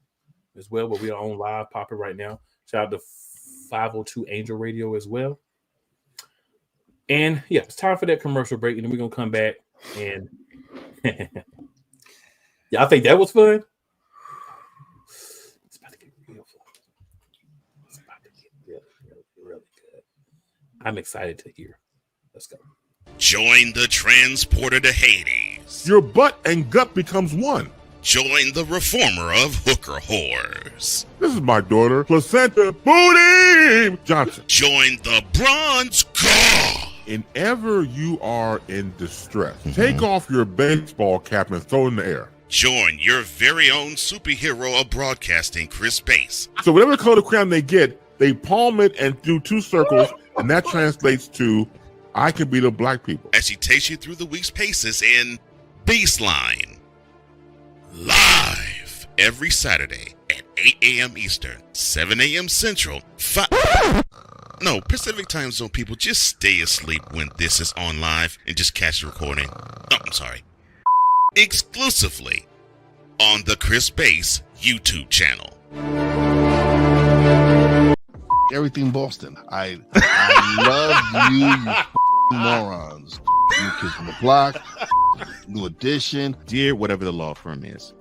as well, but we are on live popping right now. Shout out to 502 Angel Radio as well. And yeah, it's time for that commercial break, and then we're gonna come back. And y'all think that was fun? It's about to get real fun. It's about to get really good. I'm excited to hear. Let's go. Join the transporter to Hades. Your butt and gut becomes one. Join the reformer of hooker whores. This is my daughter, Placenta Booty Johnson. Join the bronze god. Whenever you are in distress, take off your baseball cap and throw it in the air. Join your very own superhero of broadcasting, Chris Bass. So whatever color crayon they get, they palm it and do 2 circles, and that translates to, I can be the black people. As he takes you through the week's paces in Baseline. Live every Saturday at 8 a.m. Eastern, 7 a.m. Central, Pacific Time Zone people, just stay asleep when this is on live and just catch the recording. Oh, I'm sorry. Exclusively on the Chris Bass YouTube channel. Everything Boston. I love you morons. New Kids on the Block, New Edition. Dear whatever the law firm is.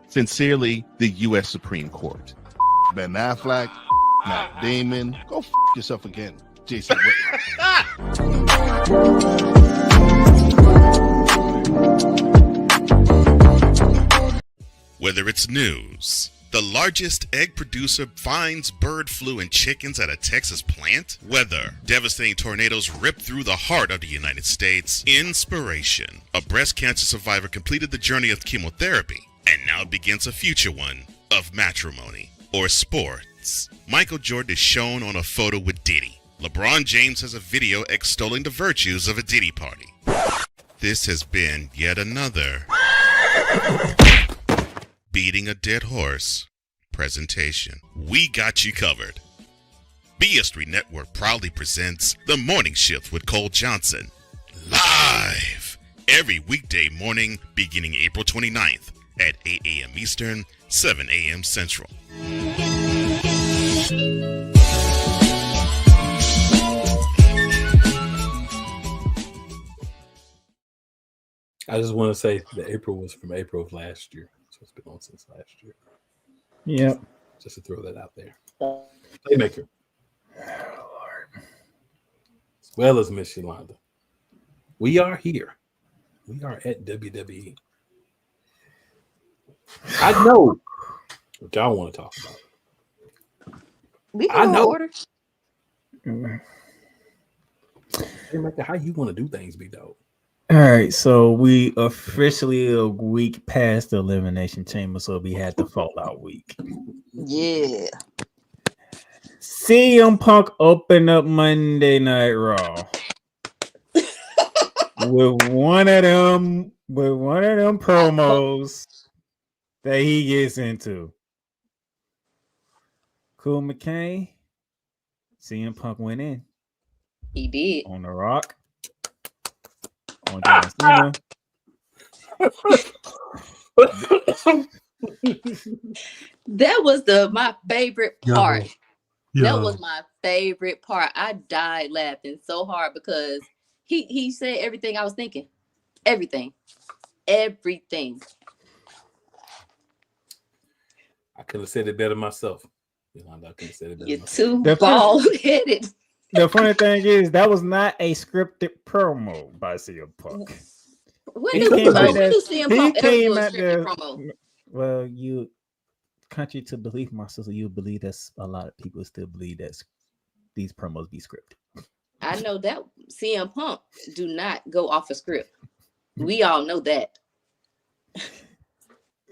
Sincerely, the U.S. Supreme Court. Ben Affleck, Matt Damon. Go yourself again, Jason Whether it's news, the largest egg producer finds bird flu in chickens at a Texas plant, weather, devastating tornadoes rip through the heart of the United States, inspiration, a breast cancer survivor completed the journey of chemotherapy, and now begins a future one of matrimony or sports. Michael Jordan is shown on a photo with Diddy. LeBron James has a video extolling the virtues of a Diddy party. This has been yet another beating a dead horse presentation. We got you covered. BS3 Network proudly presents The Morning Shift with Cole Johnson. Live every weekday morning beginning April 29th at 8 a.m. Eastern, 7 a.m. Central. I just want to say that April was from April of last year. So it's been on since last year. Yep. Just to throw that out there. Playmaker. As well as Miss Yolanda. We are here. We are at WWE. I know what y'all want to talk about. We I can know. order. Playmaker, how you want to do things, big dog? All right, so we officially a week past the Elimination Chamber, so we had the Fallout week. Yeah. CM Punk opened up Monday Night Raw with one of them promos that he gets into. Cool McCain, CM Punk went in. He did. On The Rock. On John Cena. That was my favorite Yo. part. Yo. That was my favorite part. I died laughing so hard because he said everything I was thinking. Everything. I could have said it better myself. Yolanda, I could have said it better You're myself. too The funny- bald-headed. The funny thing is, that was not a scripted promo by CM Punk. When He do came out when there- do CM he Punk ever came do a out there- scripted promo? Well, you, contrary to belief, my sister, you believe that's a lot of people still believe that these promos be scripted. I know that CM Punk do not go off a script. We all know that.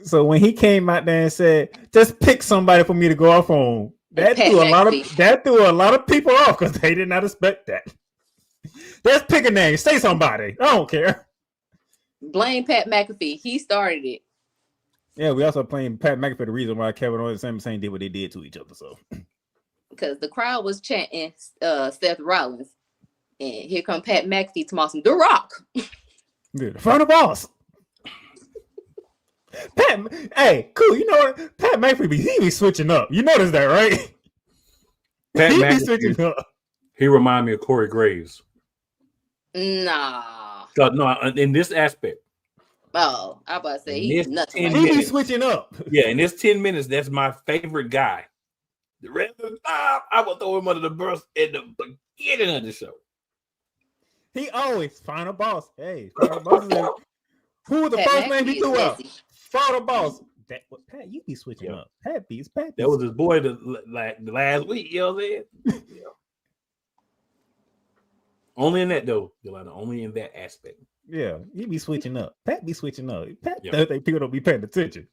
So when he came out there and said, "Just pick somebody for me to go off on," that Pat threw a McAfee. lot of people off because they did not expect that. Just pick a name, say somebody. I don't care. Blame Pat McAfee. He started it. Yeah, we also playing Pat McAfee for the reason why Kevin Owens and Sami Zayn did what they did to each other. So Because the crowd was chanting Seth Rollins. And here come Pat McAfee to some The Rock. dude, front of boss. Pat, hey, cool. You know what? Pat McAfee he be switching up. You notice that, right? Pat he be McAfee, switching up. he remind me of Corey Graves. Nah. No, in this aspect. Oh, I about to say In he's this nothing 10 like He that. be switching up. Yeah, in this 10 minutes, that's my favorite guy. The rest of the time, I will throw him under the bus at the beginning of the show. He always final boss. Hey, final boss. Who was the Pat first name McAfee he is threw out? lazy. Final boss. That Pat, you be switching Yeah. up. Pat be. That was his boy the last week, you know what I'm saying? Yeah. Only in that, though, Yolanda. Only in that aspect. Yeah, he be switching up. Pat be switching up. Pat Yeah. does think people don't be paying attention.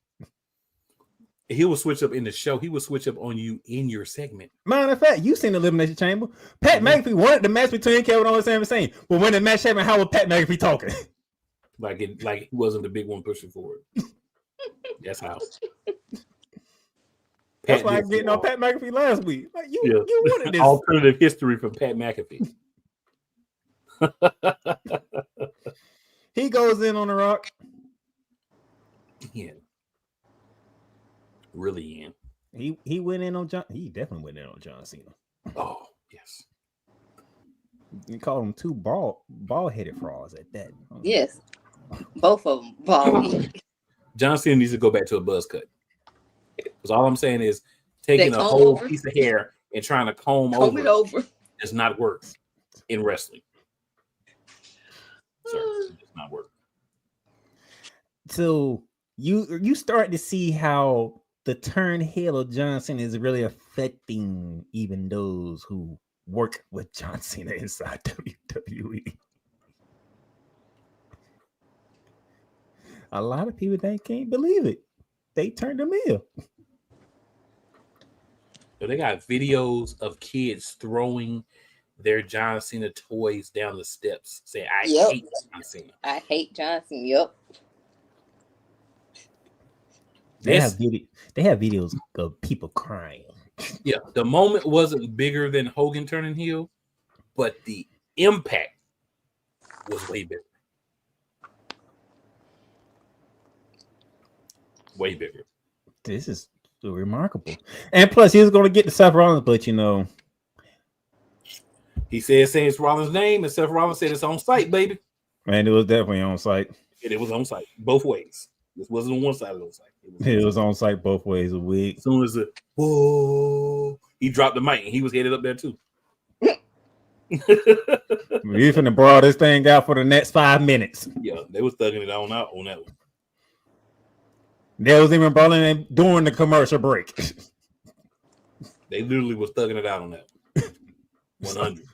He will switch up in the show. He will switch up on you in your segment. Matter of fact, you seen the Elimination Chamber. Pat McAfee wanted the match between Kevin Owens and Sami Zayn, but when the match happened, how was Pat McAfee talking? Like he wasn't the big one pushing forward. That's how. That's why I did getting fall. on Pat McAfee last week. Like you Yeah. wanted this. Alternative history from Pat McAfee. He goes in on the Rock. Yeah. Really in. He went in on John. He definitely went in on John Cena. Oh, yes. You called him two ball-headed frauds at that. Yes. Both of them bald. John Cena needs to go back to a buzz cut. Because all I'm saying is taking That a comb whole over? piece of hair and trying to comb Comb it over. does not work in wrestling. Sir, it does not work. So you start to see how the turn heel of John Cena is really affecting even those who work with John Cena inside WWE. A lot of people they can't believe it. They turned him heel. So they got videos of kids throwing their John Cena toys down the steps, saying, I Yep. hate John Cena. I hate Johnson. Yep. They This, have videos of people crying. yeah, the moment wasn't bigger than Hogan turning heel, but the impact was way bigger. Way bigger. This is remarkable. And plus, he was going to get to Seth Rollins, but you know, He said Seth Rollins' name, and Seth Rollins said it's on site, baby. man, it was definitely on site. And it was on site both ways. This wasn't on one side of the site. It was on site both ways a week. As soon as the whoa, he dropped the mic and he was headed up there too. We finna brawl this thing out for the next 5 minutes. Yeah, they was thugging it on that one. They was even brawling during the commercial break. They literally was thugging it out on that 100.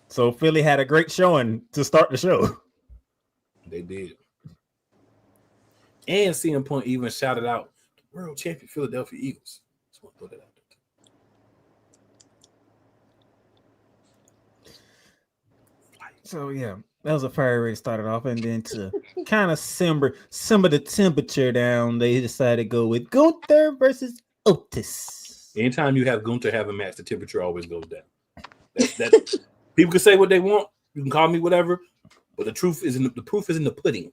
So Philly had a great showing to start the show. They did. And CM Punk even shouted out World Champion Philadelphia Eagles. Just want to throw that out there. So yeah, that was a fire rate started off, and then to kind of simmer the temperature down, they decided to go with Gunther versus Otis. Anytime you have Gunther have a match, the temperature always goes down. That people can say what they want. You can call me whatever, but the proof is in the pudding.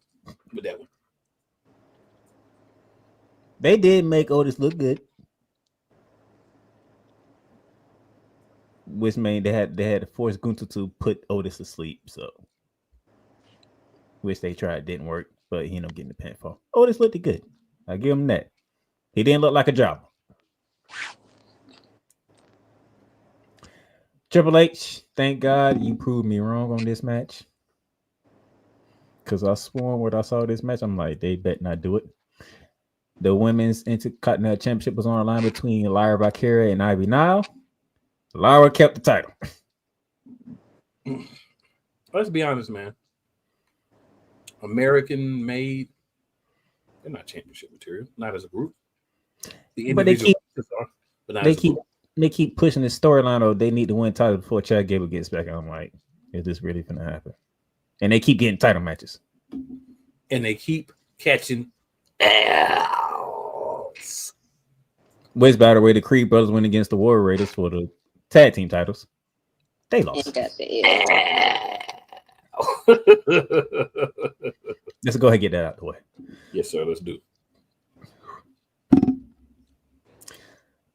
with that one. They did make Otis look good, which meant they had to force Gunther to put Otis to sleep. So, which they tried, didn't work, but he ended up getting the pinfall. Otis looked good. I give him that. He didn't look like a jobber. Triple H, thank God you proved me wrong on this match. Because I swore when I saw this match, I'm like, they bet not do it. The women's Intercontinental Championship was on the line between Lyra Valkyria and Ivy Nile. Lyra kept the title. Let's be honest, man. American made, they're not championship material, not as a group. The individual but they keep pushing the storyline of they need to win title before Chad Gable gets back. And I'm like, is this really gonna happen? And they keep getting title matches. And they keep catching L's. Which, by the way, the Creed brothers went against the War Raiders for the tag team titles. They lost. Got the Let's go ahead and get that out the way. Yes, sir. Let's do it.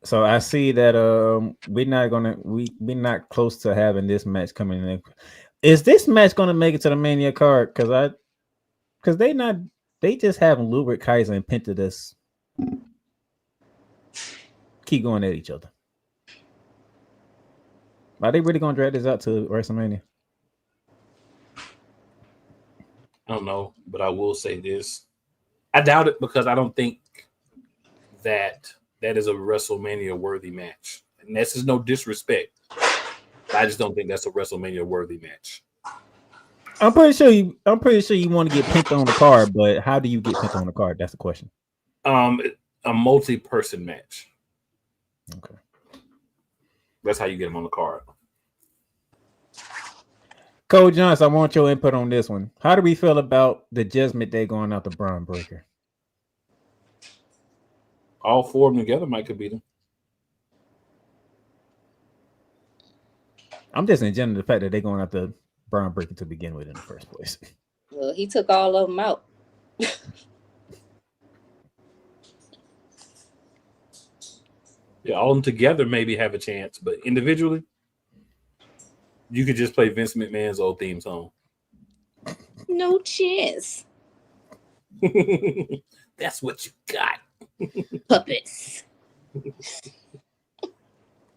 So I see that we're not close to having this match coming in. Is this match gonna make it to the Mania card? Because they just have Ludwig Kaiser and Penta keep going at each other. Are they really gonna drag this out to WrestleMania? I don't know, but I will say this. I doubt it because I don't think that is a WrestleMania worthy match. And this is no disrespect. I just don't think that's a WrestleMania worthy match. I'm pretty sure you want to get Penta on the card, but how do you get Penta on the card? That's the question. A multi-person match. Okay. That's how you get him on the card. Cole Johnson, I want your input on this one. How do we feel about the Judgment Day going out to Braun Breaker? All four of them together might could beat him. I'm just enjoying the fact that they're going out to Braun Breaker to begin with in the first place. Well, he took all of them out. Yeah, all of them together maybe have a chance, but individually, you could just play Vince McMahon's old theme song. No chance. That's what you got. Puppets.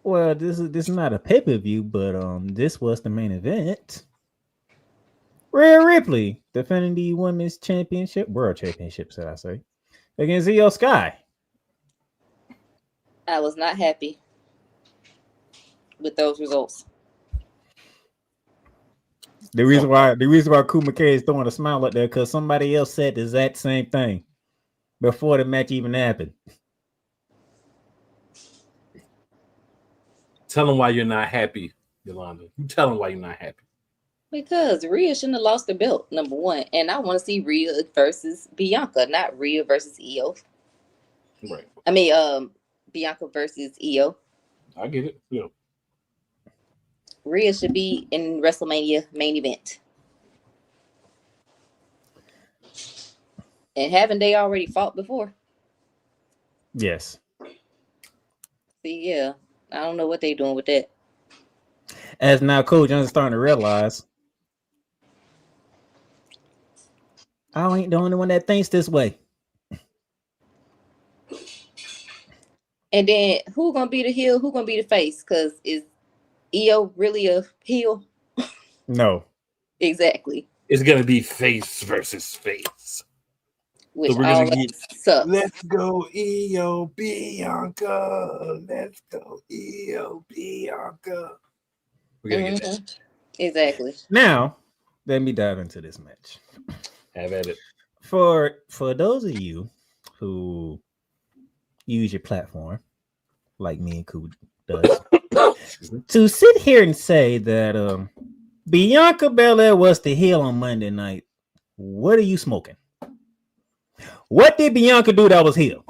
Well, this is not a pay-per-view, but this was the main event. Rhea Ripley defending the women's world championship, should I say, against Io Sky. I was not happy with those results. The reason why Ku McKay is throwing a smile up there because somebody else said the exact same thing before the match even happened. Tell them why you're not happy, Yolanda. You tell them why you're not happy. Because Rhea shouldn't have lost the belt, number one. And I want to see Rhea versus Bianca, not Rhea versus Io. Right. I mean, Bianca versus Io. I get it. Yeah. Rhea should be in WrestleMania main event. And haven't they already fought before? Yes. See, yeah. I don't know what they're doing with that. As now Cole Jones is starting to realize, I ain't the only one that thinks this way. And then who gonna be the heel? Who gonna be the face? Because is Io really a heel? No. Exactly. It's gonna be face versus face. Which So we're gonna get sucks. Let's go, Io Bianca. Let's go, Io Bianca. We're gonna get that. Exactly. Now, let me dive into this match. Have at it. For those of you who use your platform, like me and Ku does, to sit here and say that Bianca Belair was the heel on Monday night, what are you smoking? What did Bianca do that was heel?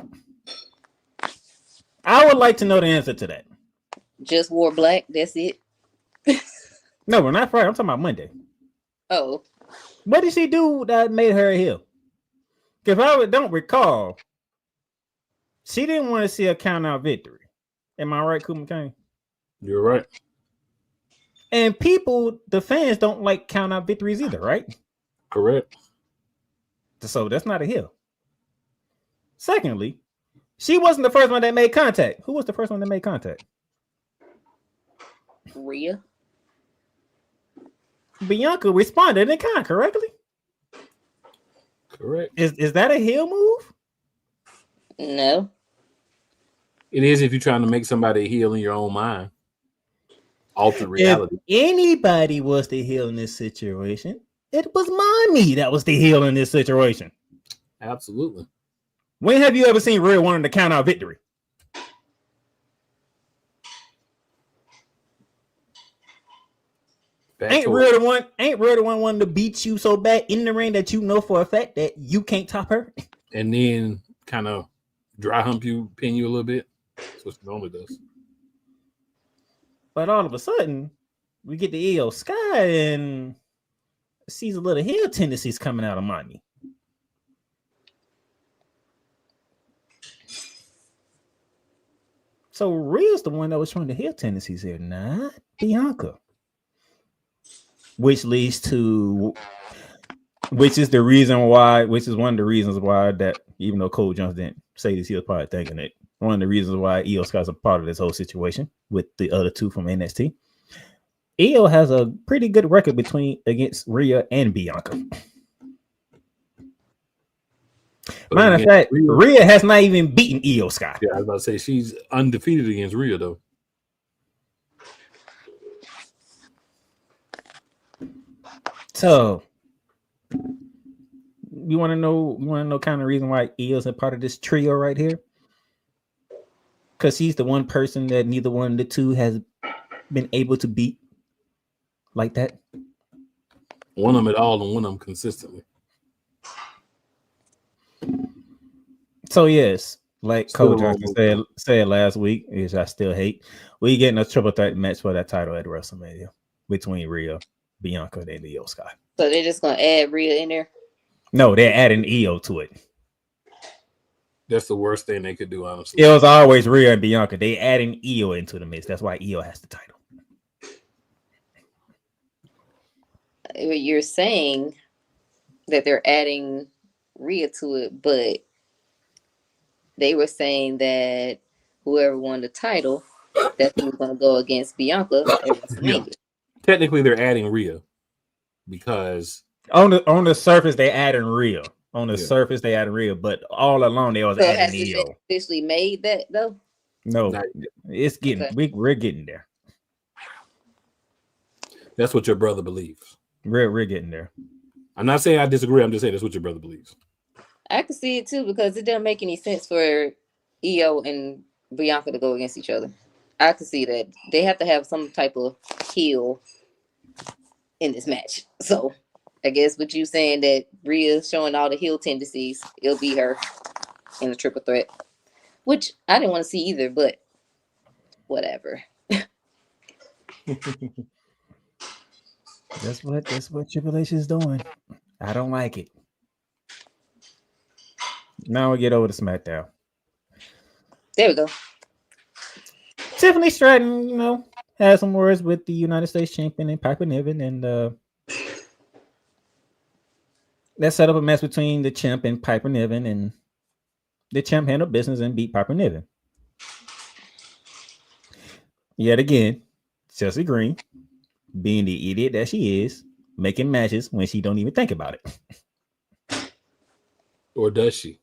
I would like to know the answer to that. Just wore black. That's it. No, we're not Friday. I'm talking about Monday. Oh. What did she do that made her a heel? If I don't recall, she didn't want to see a count out victory. Am I right, Kuma Kane? You're right. And people, the fans, don't like count out victories either, right? Correct. So that's not a heel. Secondly, she wasn't the first one that made contact. Who was the first one that made contact? Rhea. Bianca responded in kind correctly. Correct. Is that a heel move? No. It is if you're trying to make somebody a heel in your own mind. Alter reality. If anybody was the heel in this situation, it was Mommy that was the heel in this situation. Absolutely. When have you ever seen Rhea wanting to count out victory? Ain't Rhea the one wanting to beat you so bad in the ring that you know for a fact that you can't top her? And then kind of dry hump you, pin you a little bit. That's what she normally does. But all of a sudden, we get the EO Sky and sees a little heel tendencies coming out of Mommy. So Rhea's the one that was showing the heel tendencies here, not Bianca. Which leads to, which is one of the reasons why that, even though Cole Jones didn't say this, he was probably thinking it. One of the reasons why EO Sky's a part of this whole situation with the other two from NXT. EO has a pretty good record against Rhea and Bianca. Matter of fact, Rhea has not even beaten EO Sky. Yeah, I was about to say she's undefeated against Rhea though. So you want to know kind of reason why EO's a part of this trio right here? Because he's the one person that neither one of the two has been able to beat like that. One of them at all and one of them consistently. So yes, like Cole Johnson said last week, which I still hate, we getting a triple threat match for that title at WrestleMania between Rhea, Bianca, and EO Sky. So they're just gonna add Rhea in there? No, they're adding EO to it. That's the worst thing they could do, honestly. It was always Rhea and Bianca. They adding EO into the mix. That's why EO has the title. You're saying that they're adding Rhea to it, but they were saying that whoever won the title, that's who's going to go against Bianca at WrestleMania. Yeah. Technically, they're adding Rhea because on the surface they adding Rhea. On the surface they adding Rhea, but all along they was adding EO. Has it officially made that though? No, it's getting we're getting there. That's what your brother believes. We're getting there. I'm not saying I disagree. I'm just saying that's what your brother believes. I can see it too because it doesn't make any sense for EO and Bianca to go against each other. I can see that they have to have some type of heel in this match. So I guess what you saying that Rhea's showing all the heel tendencies, it'll be her in the triple threat, which I didn't want to see either, but whatever. That's what Triple H is doing. I don't like it. Now we get over to SmackDown. There we go. Tiffany Stratton, had some words with the United States champion and Piper Niven, and that set up a match between the champ and Piper Niven, and the champ handled business and beat Piper Niven. Yet again, Chelsea Green, being the idiot that she is, making matches when she don't even think about it. Or does she?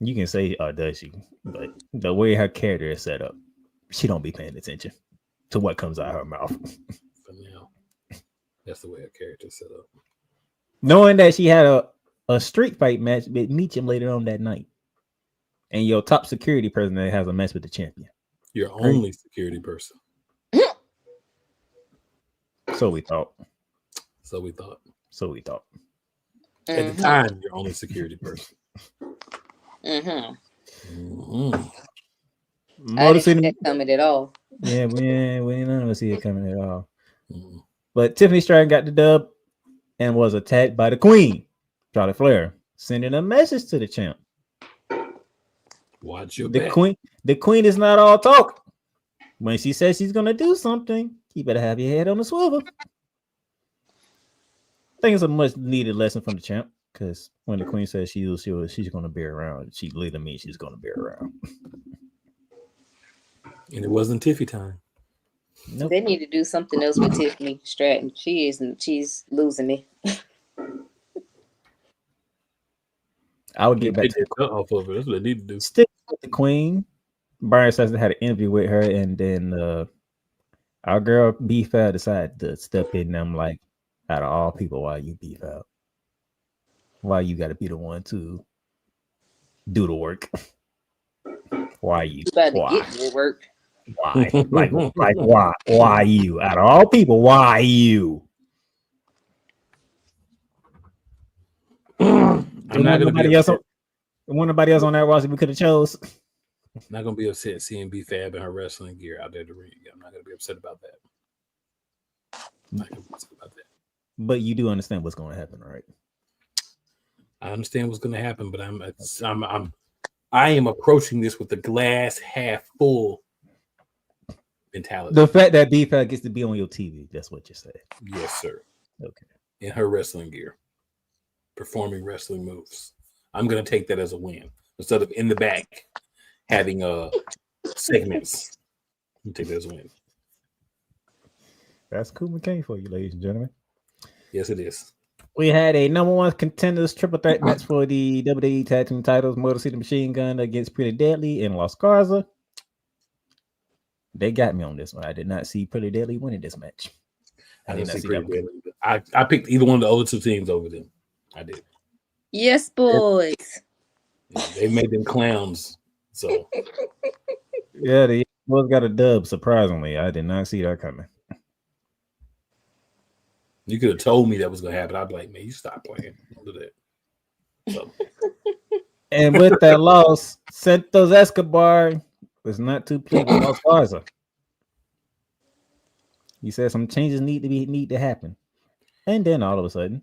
You can say, does she? But the way her character is set up, she don't be paying attention to what comes out of her mouth. For now, that's the way her character is set up. Knowing that she had a street fight match with Meacham later on that night, and your top security person that has a match with the champion. Your only security person. So we thought. At the time, your only security person. I didn't see that coming at all. Yeah, we none of us see it coming at all. But Tiffany Stratton got the dub and was attacked by the Queen, Charlotte Flair, sending a message to the champ. Watch your The back. Queen is not all talk. When she says she's gonna do something, you better have your head on the swivel. I think it's a much needed lesson from the champ, because when the Queen says she's gonna be around, she literally means she's gonna be around. And it wasn't Tiffy time. Nope. They need to do something else with Tiffany Stratton. She's losing me. I would get back Take to that cut off of it. That's what they need to do. stick with the Queen. Brian Saxton had an interview with her, and then our girl B-Fab decided to step in. And I'm like, out of all people, why you B-Fab? Why you got to be the one to do the work? Why you? You about to Why? get your work. Why? like why? Why you? Out of all people, why you? I'm not gonna be upset. Nobody else on that roster we could have chose. Not gonna be upset seeing B Fab in her wrestling gear out there to ring. I'm not gonna be upset about that. I'm not gonna be upset about that. But you do understand what's going to happen, right? I understand what's gonna happen, but I am approaching this with the glass half full mentality. The fact that B-Fab gets to be on your TV, that's what you said. Yes, sir. Okay. In her wrestling gear, performing wrestling moves. I'm gonna take that as a win instead of in the back having segments. You take that as a win. That's cool McCain for you, ladies and gentlemen. Yes, it is. We had a number one contenders triple threat match for the WWE Tag Team titles. Motor City Machine Gun against Pretty Deadly and Los Garza. They got me on this one. I did not see Pretty Deadly winning this match. I didn't see Pretty Deadly. I picked either one of the other two teams over them. I did. Yes, boys. They made them clowns. So yeah, they both got a dub. Surprisingly, I did not see that coming. You could have told me that was going to happen. I'd be like, man, you stop playing. Don't do that. So. And with that loss, Santos Escobar was not too pleased with Los Garza. He said some changes need to happen. And then all of a sudden,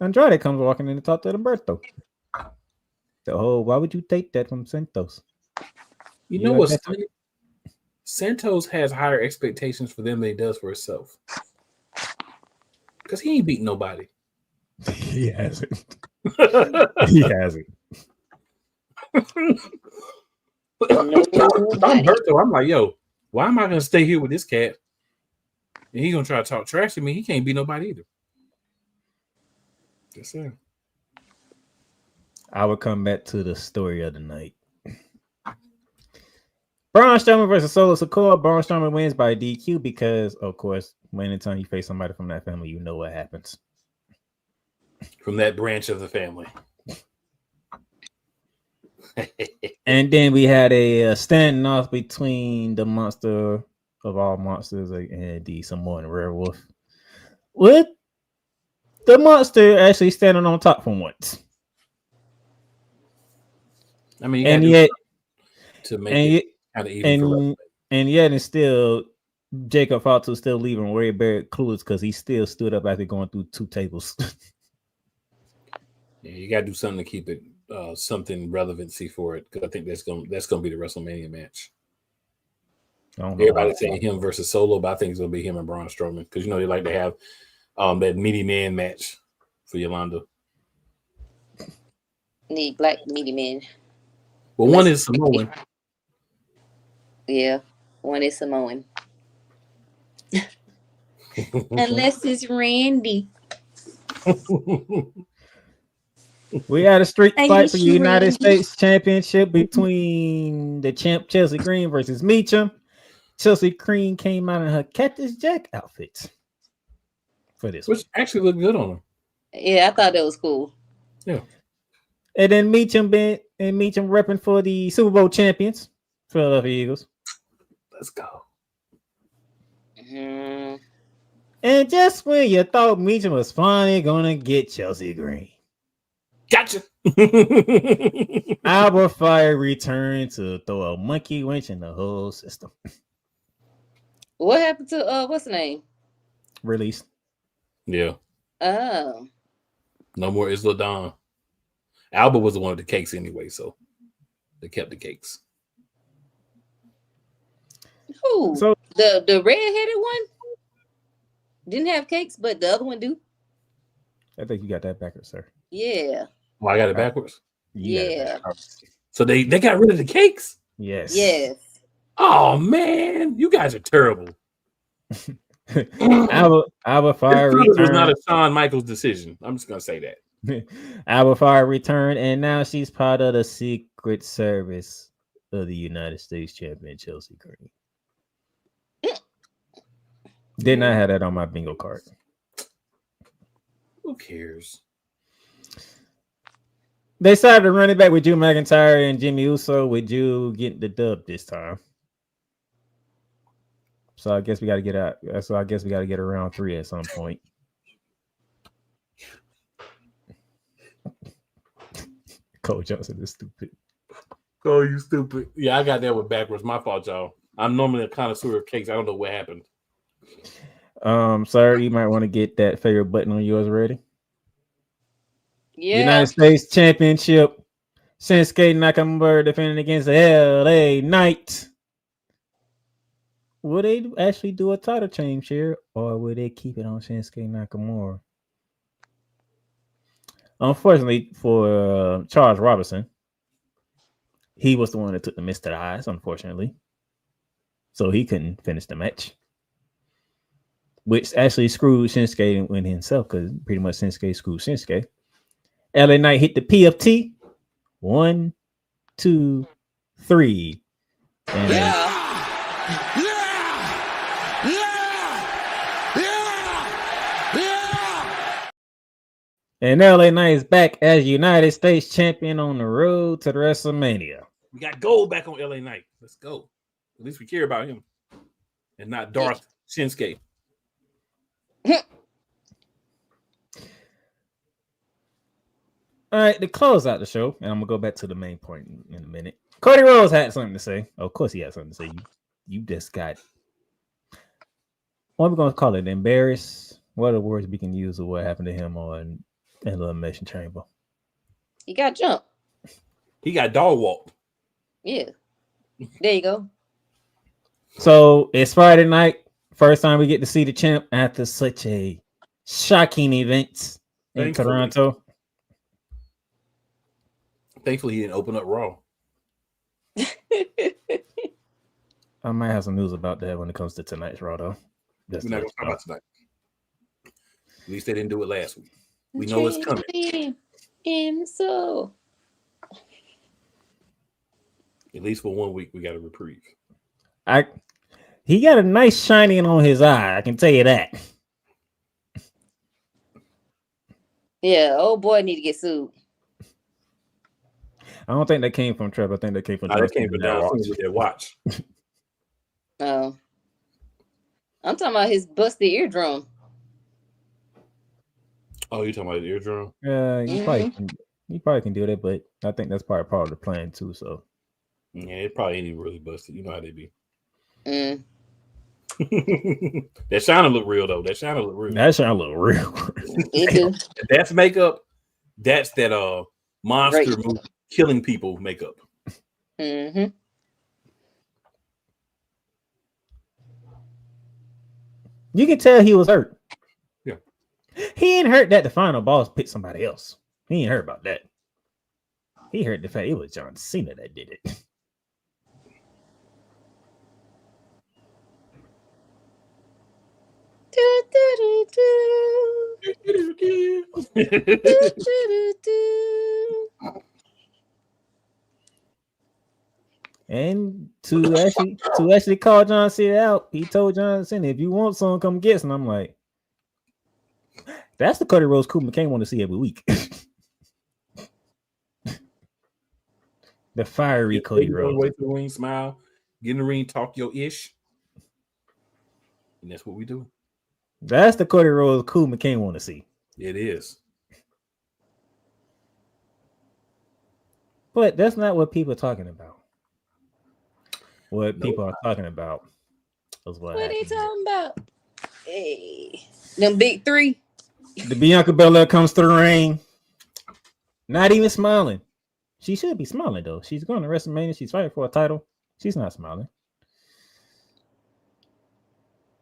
Andrade comes walking in to talk to Humberto. So, why would you take that from Santos? You know what's funny? Santos has higher expectations for them than he does for himself. Because he ain't beating nobody. He hasn't. He hasn't. Humberto, I'm like, yo, why am I going to stay here with this cat? And he's going to try to talk trash to me. He can't beat nobody either. Yes, sir. I would come back to the story of the night. Braun Strowman versus Solo Sikoa. Braun Strowman wins by DQ because, of course, anytime you face somebody from that family, you know what happens. From that branch of the family. And then we had a standoff between the monster of all monsters and the Samoan werewolf. With the monster actually standing on top for once. I mean, and yet, to make it kind of even and yet, and still, Jacob Fatu still leaving very bad clues because he still stood up after going through two tables. Yeah, you gotta do something to keep it something relevancy for it, because I think that's gonna be the WrestleMania match. Everybody's saying him versus Solo, but I think it's gonna be him and Braun Strowman, because they like to have that meaty man match for Yolanda. Need black meaty men. Well, one is Samoan. Yeah, one is Samoan. Unless it's Randy. We had a street fight for the United States Championship between the champ Chelsea Green versus Meacham. Chelsea Green came out in her Cactus Jack outfit for this, which actually looked good on her. Yeah, I thought that was cool. Yeah. And then Meacham repping for the Super Bowl champions, Philadelphia Eagles. Let's go. Mm-hmm. And just when you thought Meacham was finally gonna get Chelsea Green. Gotcha. Albert Fire returned to throw a monkey wrench in the whole system. What happened to what's the name? Released. Yeah. Oh. No more Isla Dawn. Alba was the one with the cakes anyway, so they kept the cakes. Who? So The red-headed one didn't have cakes, but the other one do. I think you got that backwards, sir. Yeah. Oh, I got it backwards. You got it Yeah. backwards. So they got rid of the cakes? Yes. Yes. Oh man, you guys are terrible. Alba Fire This was not returned. a Shawn Michaels decision. I'm just gonna say that. Alba Fire returned, and now she's part of the Secret Service of the United States Champion Chelsea Green. Did not have that on my bingo card. Who cares? They decided to run it back with Drew McIntyre and Jimmy Uso, with Drew getting the dub this time. So I guess we got to get out. So I guess we got to get around 3 at some point. Cole Johnson is stupid. Oh, you stupid. Yeah, I got that one backwards. My fault, y'all. I'm normally a connoisseur of cakes. I don't know what happened. Sir, you might want to get that favorite button on yours ready. Yeah. United States Championship. Shinsuke Nakamura defending against the LA Knight. Will they actually do a title change here, or will they keep it on Shinsuke Nakamura? Unfortunately for Charles Robinson, he was the one that took the miss to the eyes, unfortunately. So he couldn't finish the match, which actually screwed Shinsuke and himself, because pretty much Shinsuke screwed Shinsuke. LA Knight hit the PFT. 1, 2, 3. And And LA Knight is back as United States champion on the road to the WrestleMania. We got gold back on LA Knight. Let's go. At least we care about him and not Darth Shinsuke. All right, to close out the show, and I'm gonna go back to the main point in a minute. Cody Rhodes had something to say. Oh, of course, he had something to say. You just got, what are we gonna call it? Embarrassed? What are the words we can use of what happened to him on Elimination Chamber? He got jumped. He got dog walked. Yeah. There you go. So it's Friday night. First time we get to see the champ after such a shocking event in Toronto. Thankfully, he didn't open up Raw. I might have some news about that when it comes to tonight's Raw, though. We're not going to talk about tonight. At least they didn't do it last week. We know it's coming. And so, at least for 1 week, we got a reprieve. He got a nice shining on his eye. I can tell you that. yeah, old boy need to get sued. I don't think that came from Trev. I think that came from that came from with their watch. Oh, I'm talking about his busted eardrum. Oh, you talking about his eardrum? He probably can do that, but I think that's probably part of the plan too. So yeah, it probably ain't even really busted. You know how they be. Mm. That shine look real though. That shine look real. It do. That's makeup. That's that monster movie killing people makeup. Mm-hmm. You can tell he was hurt. Yeah. He ain't hurt that the final boss picked somebody else. He ain't hurt about that. He hurt the fact it was John Cena that did it. And to actually call John Cena out, he told John Cena, if you want some, come get some. I'm like, that's the Cody Rhodes Cooper McCain want to see every week. The fiery Cody Rhodes. Wait to the ring, smile, get in the ring, talk your ish. And that's what we do. That's the Cody Rhodes Cool McCain want to see. It is. But that's not what people are talking about. What people are talking about That's What are they happened. talking about? Hey, them big three. The Bianca Belair comes to the ring, not even smiling. She should be smiling though. She's going to WrestleMania. She's fighting for a title. She's not smiling.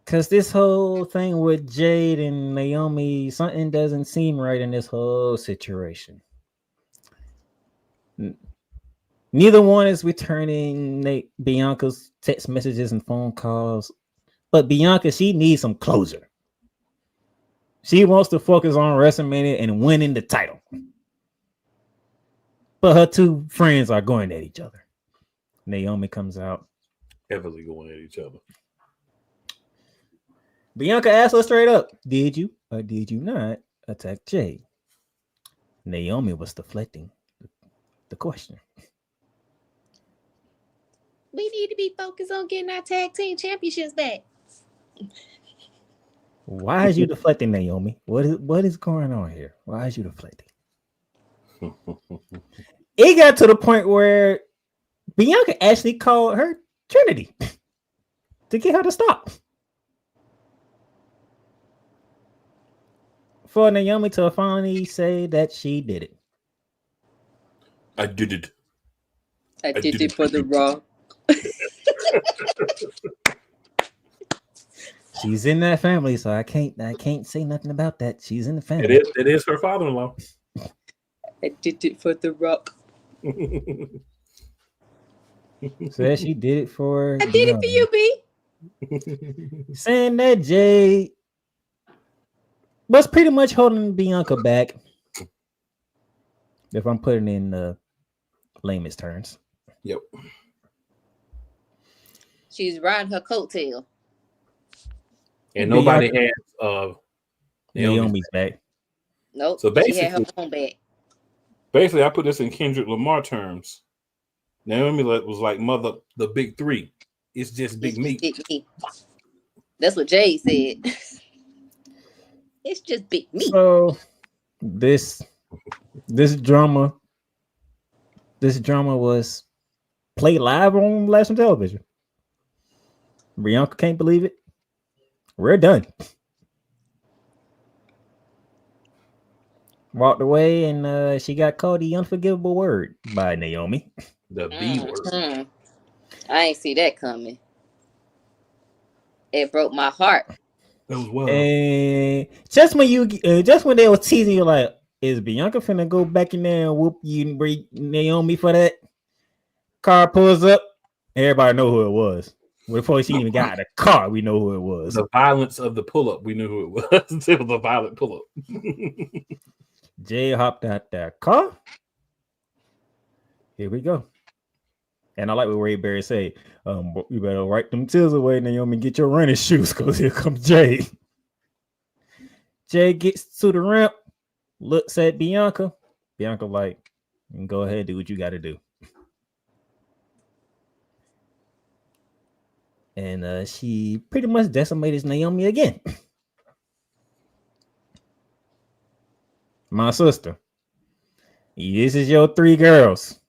Because this whole thing with Jade and Naomi, something doesn't seem right in this whole situation. Neither one is returning Bianca's text messages and phone calls. But Bianca, she needs some closure. She wants to focus on WrestleMania and winning the title. But her two friends are going at each other. Naomi comes out. Heavily going at each other. Bianca asked her straight up, did you or did you not attack Jade? Naomi was deflecting the question. We need to be focused on getting our tag team championships back. Why is you deflecting, Naomi? What is going on here? Why is you deflecting? It got to the point where Bianca actually called her Trinity to get her to stop. For Naomi to finally say that she did it. I did it. I did it for the Raw. She's in that family, so I can't say nothing about that. She's in the family. It is her father-in-law. I did it for the Rock. So she did it for. I did it for you, B. Saying that Jay was pretty much holding Bianca back. If I'm putting in the lamest terms. Yep. She's riding her coattail. And nobody has Naomi's back. Nope. So she had her own back. Basically, I put this in Kendrick Lamar terms. Naomi was like mother, the big three. It's just big meat. Big meat. That's what Jay said. It's just big meat. So this drama was played live on national television. Bianca can't believe it. We're done. Walked away and she got called the unforgivable word by Naomi. The B word. I ain't see that coming. It broke my heart. That was wild. And just when they were teasing you, like, is Bianca finna go back in there and whoop you and bring Naomi for that? Car pulls up, everybody know who it was. Before she even got out of the car, we know who it was. The violence of the pull-up, we knew who it was. It was a violent pull-up. Jay hopped out that car. Here we go. And I like what Ray Barry say. You better wipe them tears away, Naomi. Get your running shoes, because here comes Jay. Jay gets to the ramp, looks at Bianca. Bianca like, go ahead, do what you got to do. And she pretty much decimated Naomi again. My sister, this is your three girls.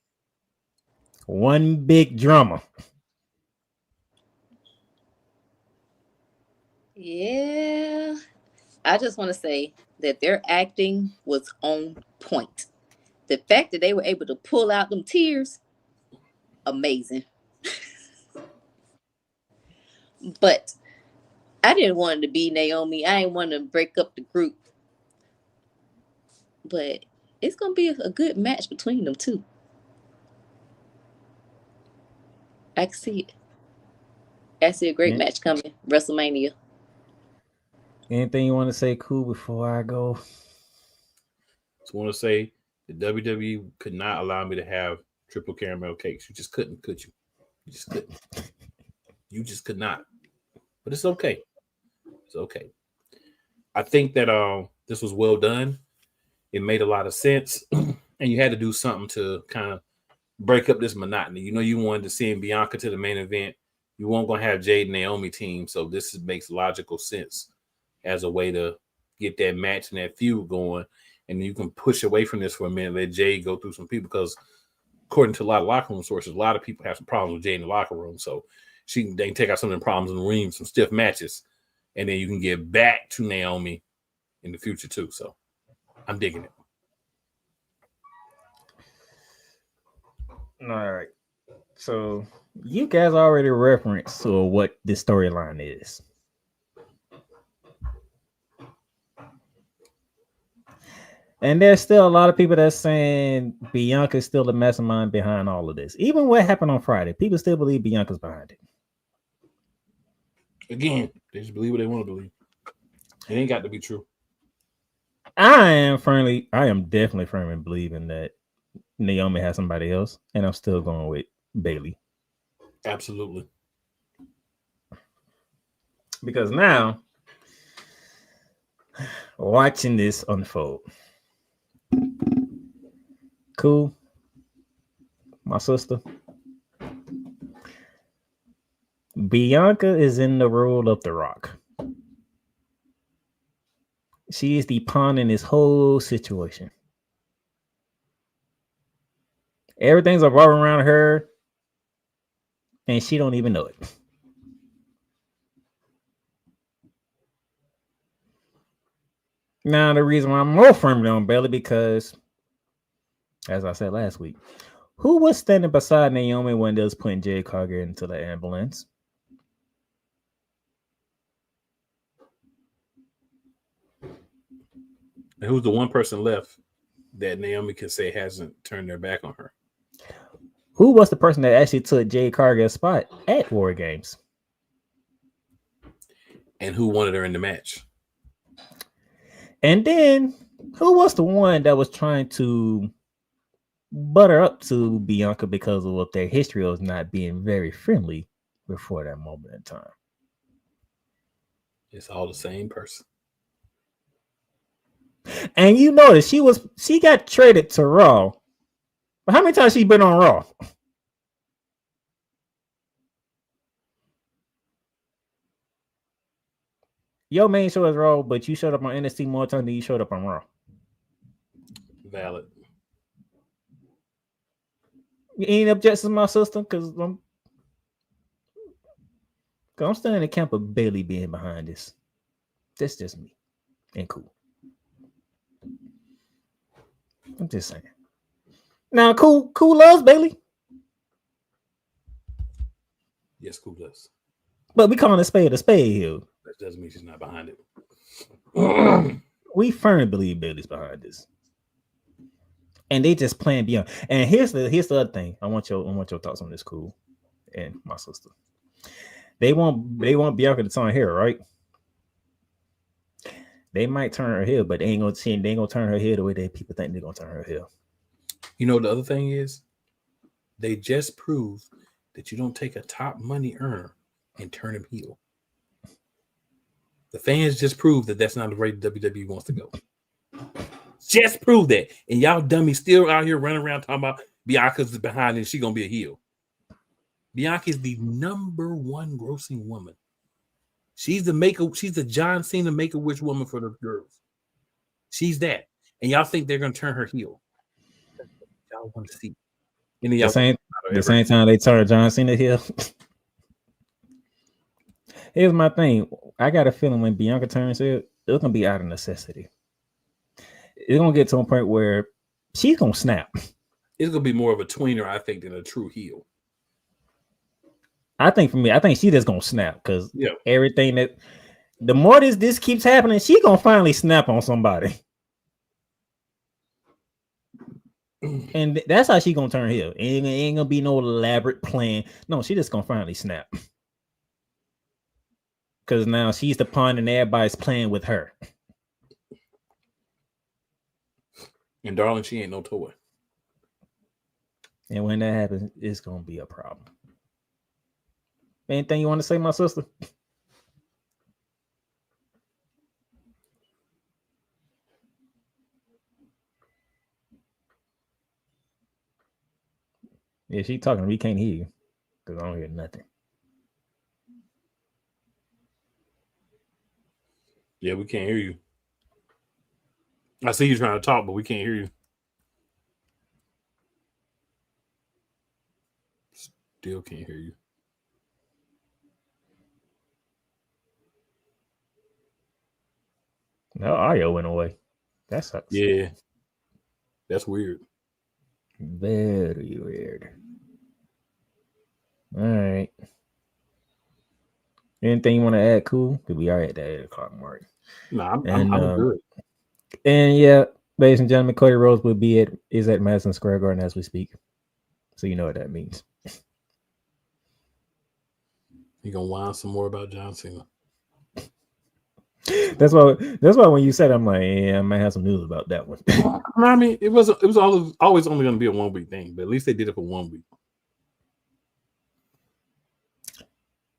One big drama. Yeah. I just want to say that their acting was on point. The fact that they were able to pull out them tears, amazing. But I didn't want it to be Naomi. I didn't want to break up the group. But it's going to be a good match between them two. I can see it. I see a great match coming. WrestleMania. Anything you want to say, cool, before I go? Just want to say the WWE could not allow me to have triple caramel cakes. You just couldn't, could you? You just couldn't. You just could not. But it's okay. It's okay. I think that this was well done. It made a lot of sense. And you had to do something to kind of break up this monotony. You know, you wanted to send Bianca to the main event. You weren't going to have Jade and Naomi team. So this makes logical sense as a way to get that match and that feud going. And you can push away from this for a minute, let Jade go through some people, because according to a lot of locker room sources, a lot of people have some problems with Jade in the locker room. So they can take out some of the problems in the ring, some stiff matches, and then you can get back to Naomi in the future too. So I'm digging it. All right. So you guys already referenced to what this storyline is. And there's still a lot of people that's saying Bianca's still the mastermind behind all of this. Even what happened on Friday, people still believe Bianca's behind it. Again, they just believe what they want to believe. It ain't got to be true. I am definitely firmly believing that Naomi has somebody else, and I'm still going with Bailey. Absolutely. Because now, watching this unfold, cool, my sister. Bianca is in the role of The Rock. She is the pawn in this whole situation. Everything's revolving around her, and she don't even know it. Now, the reason why I'm more firmly on Bailey because, as I said last week, who was standing beside Naomi when they was putting Jay Cargill into the ambulance? And who's the one person left that Naomi can say hasn't turned their back on her? Who was the person that actually took Jay Cargill's spot at War Games? And who wanted her in the match? And then, who was the one that was trying to butter up to Bianca because of their history of not being very friendly before that moment in time? It's all the same person. And you notice she got traded to Raw. But how many times she been on Raw? Your main show is Raw, but you showed up on NXT more times than you showed up on Raw. Valid. You ain't objections to my system because I'm still in the camp of Bailey being behind this. That's just me. And cool. I'm just saying. Now, cool loves Bailey. Yes, cool does. But we calling a spade here. That doesn't mean she's not behind it. We firmly believe Bailey's behind this. And they just playing beyond. And here's the other thing. I want your thoughts on this, cool, and my sister. They want Bianca to turn heel, right? They might turn her heel, but they ain't gonna turn her heel the way that people think they're gonna turn her heel. You know, the other thing is, they just proved that you don't take a top money earner and turn him heel. The fans just proved that that's not the way WWE wants to go. Just proved that. And y'all dummies still out here running around talking about Bianca's behind and she's going to be a heel. Bianca is the number one grossing woman. She's the John Cena Make-A-Wish woman for the girls. She's that. And y'all think they're going to turn her heel. Y'all want to see. And then the same time they turn John Cena heel. Here's my thing. I got a feeling when Bianca turns heel, it's gonna be out of necessity. It's gonna get to a point where she's gonna snap. It's gonna be more of a tweener, I think, than a true heel. I think she just gonna snap because yeah. Everything that the more this keeps happening, she gonna finally snap on somebody. And that's how she gonna turn heel. Ain't gonna be no elaborate plan. No, she just gonna finally snap. Because now she's the pawn and everybody's playing with her. And darling, she ain't no toy. And when that happens, it's gonna be a problem. Anything you want to say, my sister? Yeah, she talking. We can't hear you because I don't hear nothing. Yeah, we can't hear you. I see you trying to talk, but we can't hear you. Still can't hear you. No, audio went away. That sucks. Yeah. That's weird. Very weird. All right. Anything you want to add, cool? Because we are at the 8 o'clock mark. No, I'm good. And yeah, ladies and gentlemen, Cody Rhodes is at Madison Square Garden as we speak. So you know what that means. You gonna whine some more about John Cena? That's why when you said, I'm like, yeah, I might have some news about that one. I mean, it was always only going to be a 1 week thing, but at least they did it for 1 week.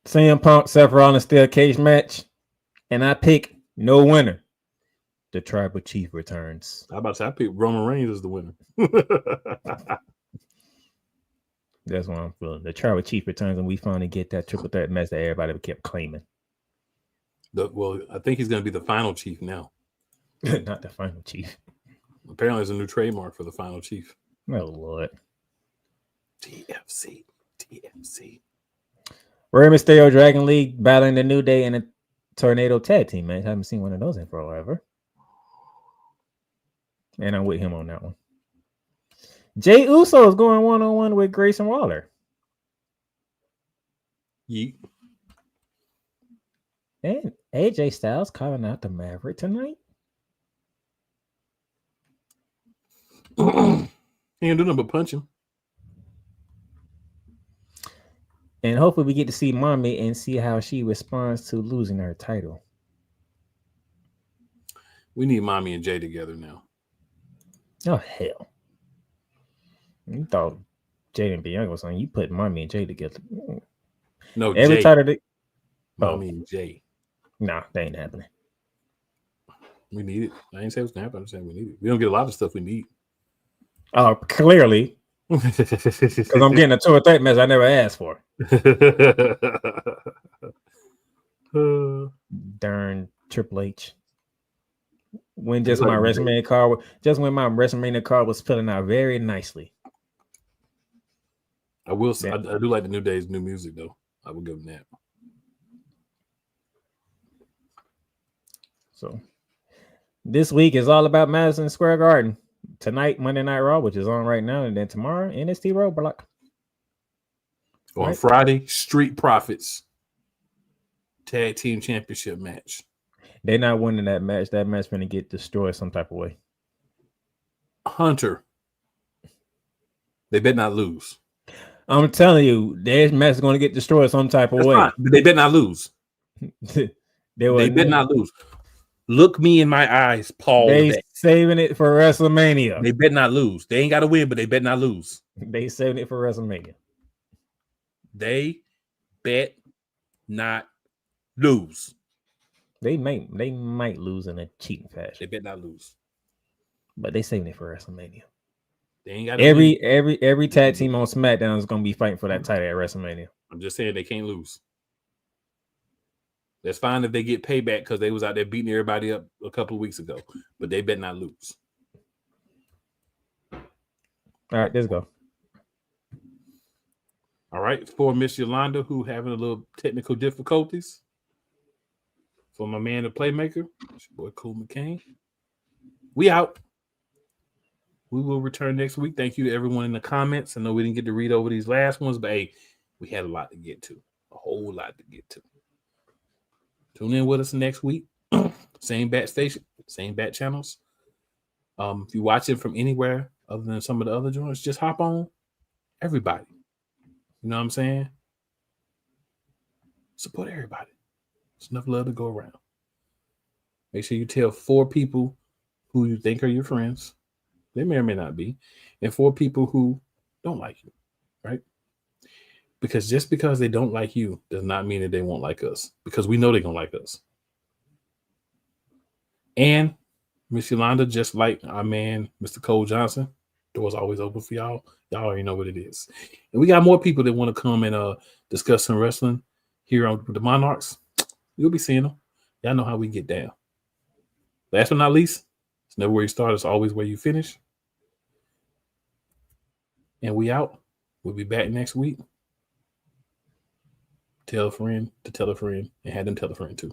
CM Punk, Seth Rollins steel cage match, and I pick no winner. The Tribal Chief returns. How about that? I picked Roman Reigns as the winner. That's what I'm feeling. The Tribal Chief returns, and we finally get that triple threat match that everybody kept claiming. Well, I think he's going to be the final chief now. Not the final chief. Apparently, there's a new trademark for the final chief. Oh, Lord. TFC. Rey Mysterio Dragon League battling the New Day in a Tornado tag team match. I haven't seen one of those in forever. And I'm with him on that one. Jay Uso is going 1-on-1 with Grayson Waller. Yeet. And AJ Styles calling out the Maverick tonight. He ain't do nothing but punch him. And hopefully we get to see Mommy and see how she responds to losing her title. We need Mommy and Jay together now. Oh, hell. You thought Jay and Bianca was something. You put Mommy and Jay together. No, every Jay. title. Mommy and Jay. Nah, that ain't happening. We need it. I ain't saying it's gonna happen. I'm saying we need it. We don't get a lot of stuff we need. Oh, clearly. Because I'm getting a 2 or 3 match I never asked for. Darn Triple H. When just my WrestleMania card was filling out very nicely. I will say, I do like the New Day's new music though. I will give them that. So this week is all about Madison Square Garden. Tonight, Monday Night Raw, which is on right now, and then tomorrow, NXT Roadblock. On Friday, Street Profits Tag Team Championship match. They're not winning that match. That match going to get destroyed some type of way. Hunter. They better not lose. I'm telling you, their match is going to get destroyed some type of way. Fine, but they better not lose. They better not lose. Look me in my eyes, Paul. They saving it for WrestleMania. They better not lose. They ain't got to win, but they better not lose. They saving it for WrestleMania. They bet not lose. They might lose in a cheating fashion. They better not lose. But they saving it for WrestleMania. They ain't got every tag team on SmackDown is going to be fighting for that title at WrestleMania. I'm just saying they can't lose. That's fine if they get payback because they was out there beating everybody up a couple of weeks ago, but they better not lose. All right, let's go. All right, for Miss Yolanda, who having a little technical difficulties. For my man, the playmaker, it's your boy Cool McCain. We out. We will return next week. Thank you to everyone in the comments. I know we didn't get to read over these last ones, but hey, we had a lot to get to. A whole lot to get to. Tune in with us next week. Same bat station, same bat channels. If you watch it from anywhere other than some of the other joints, just hop on. Everybody. You know what I'm saying? Support everybody. There's enough love to go around. Make sure you tell 4 people who you think are your friends. They may or may not be. And 4 people who don't like you. Right? Because just because they don't like you does not mean that they won't like us. Because we know they're going to like us. And Miss Yolanda, just like our man, Mr. Cole Johnson, doors always open for y'all. Y'all already know what it is. And we got more people that want to come and discuss some wrestling here on the Monarchs. You'll be seeing them. Y'all know how we get down. Last but not least, it's never where you start. It's always where you finish. And we out. We'll be back next week. Tell a friend to tell a friend and have them tell a friend too.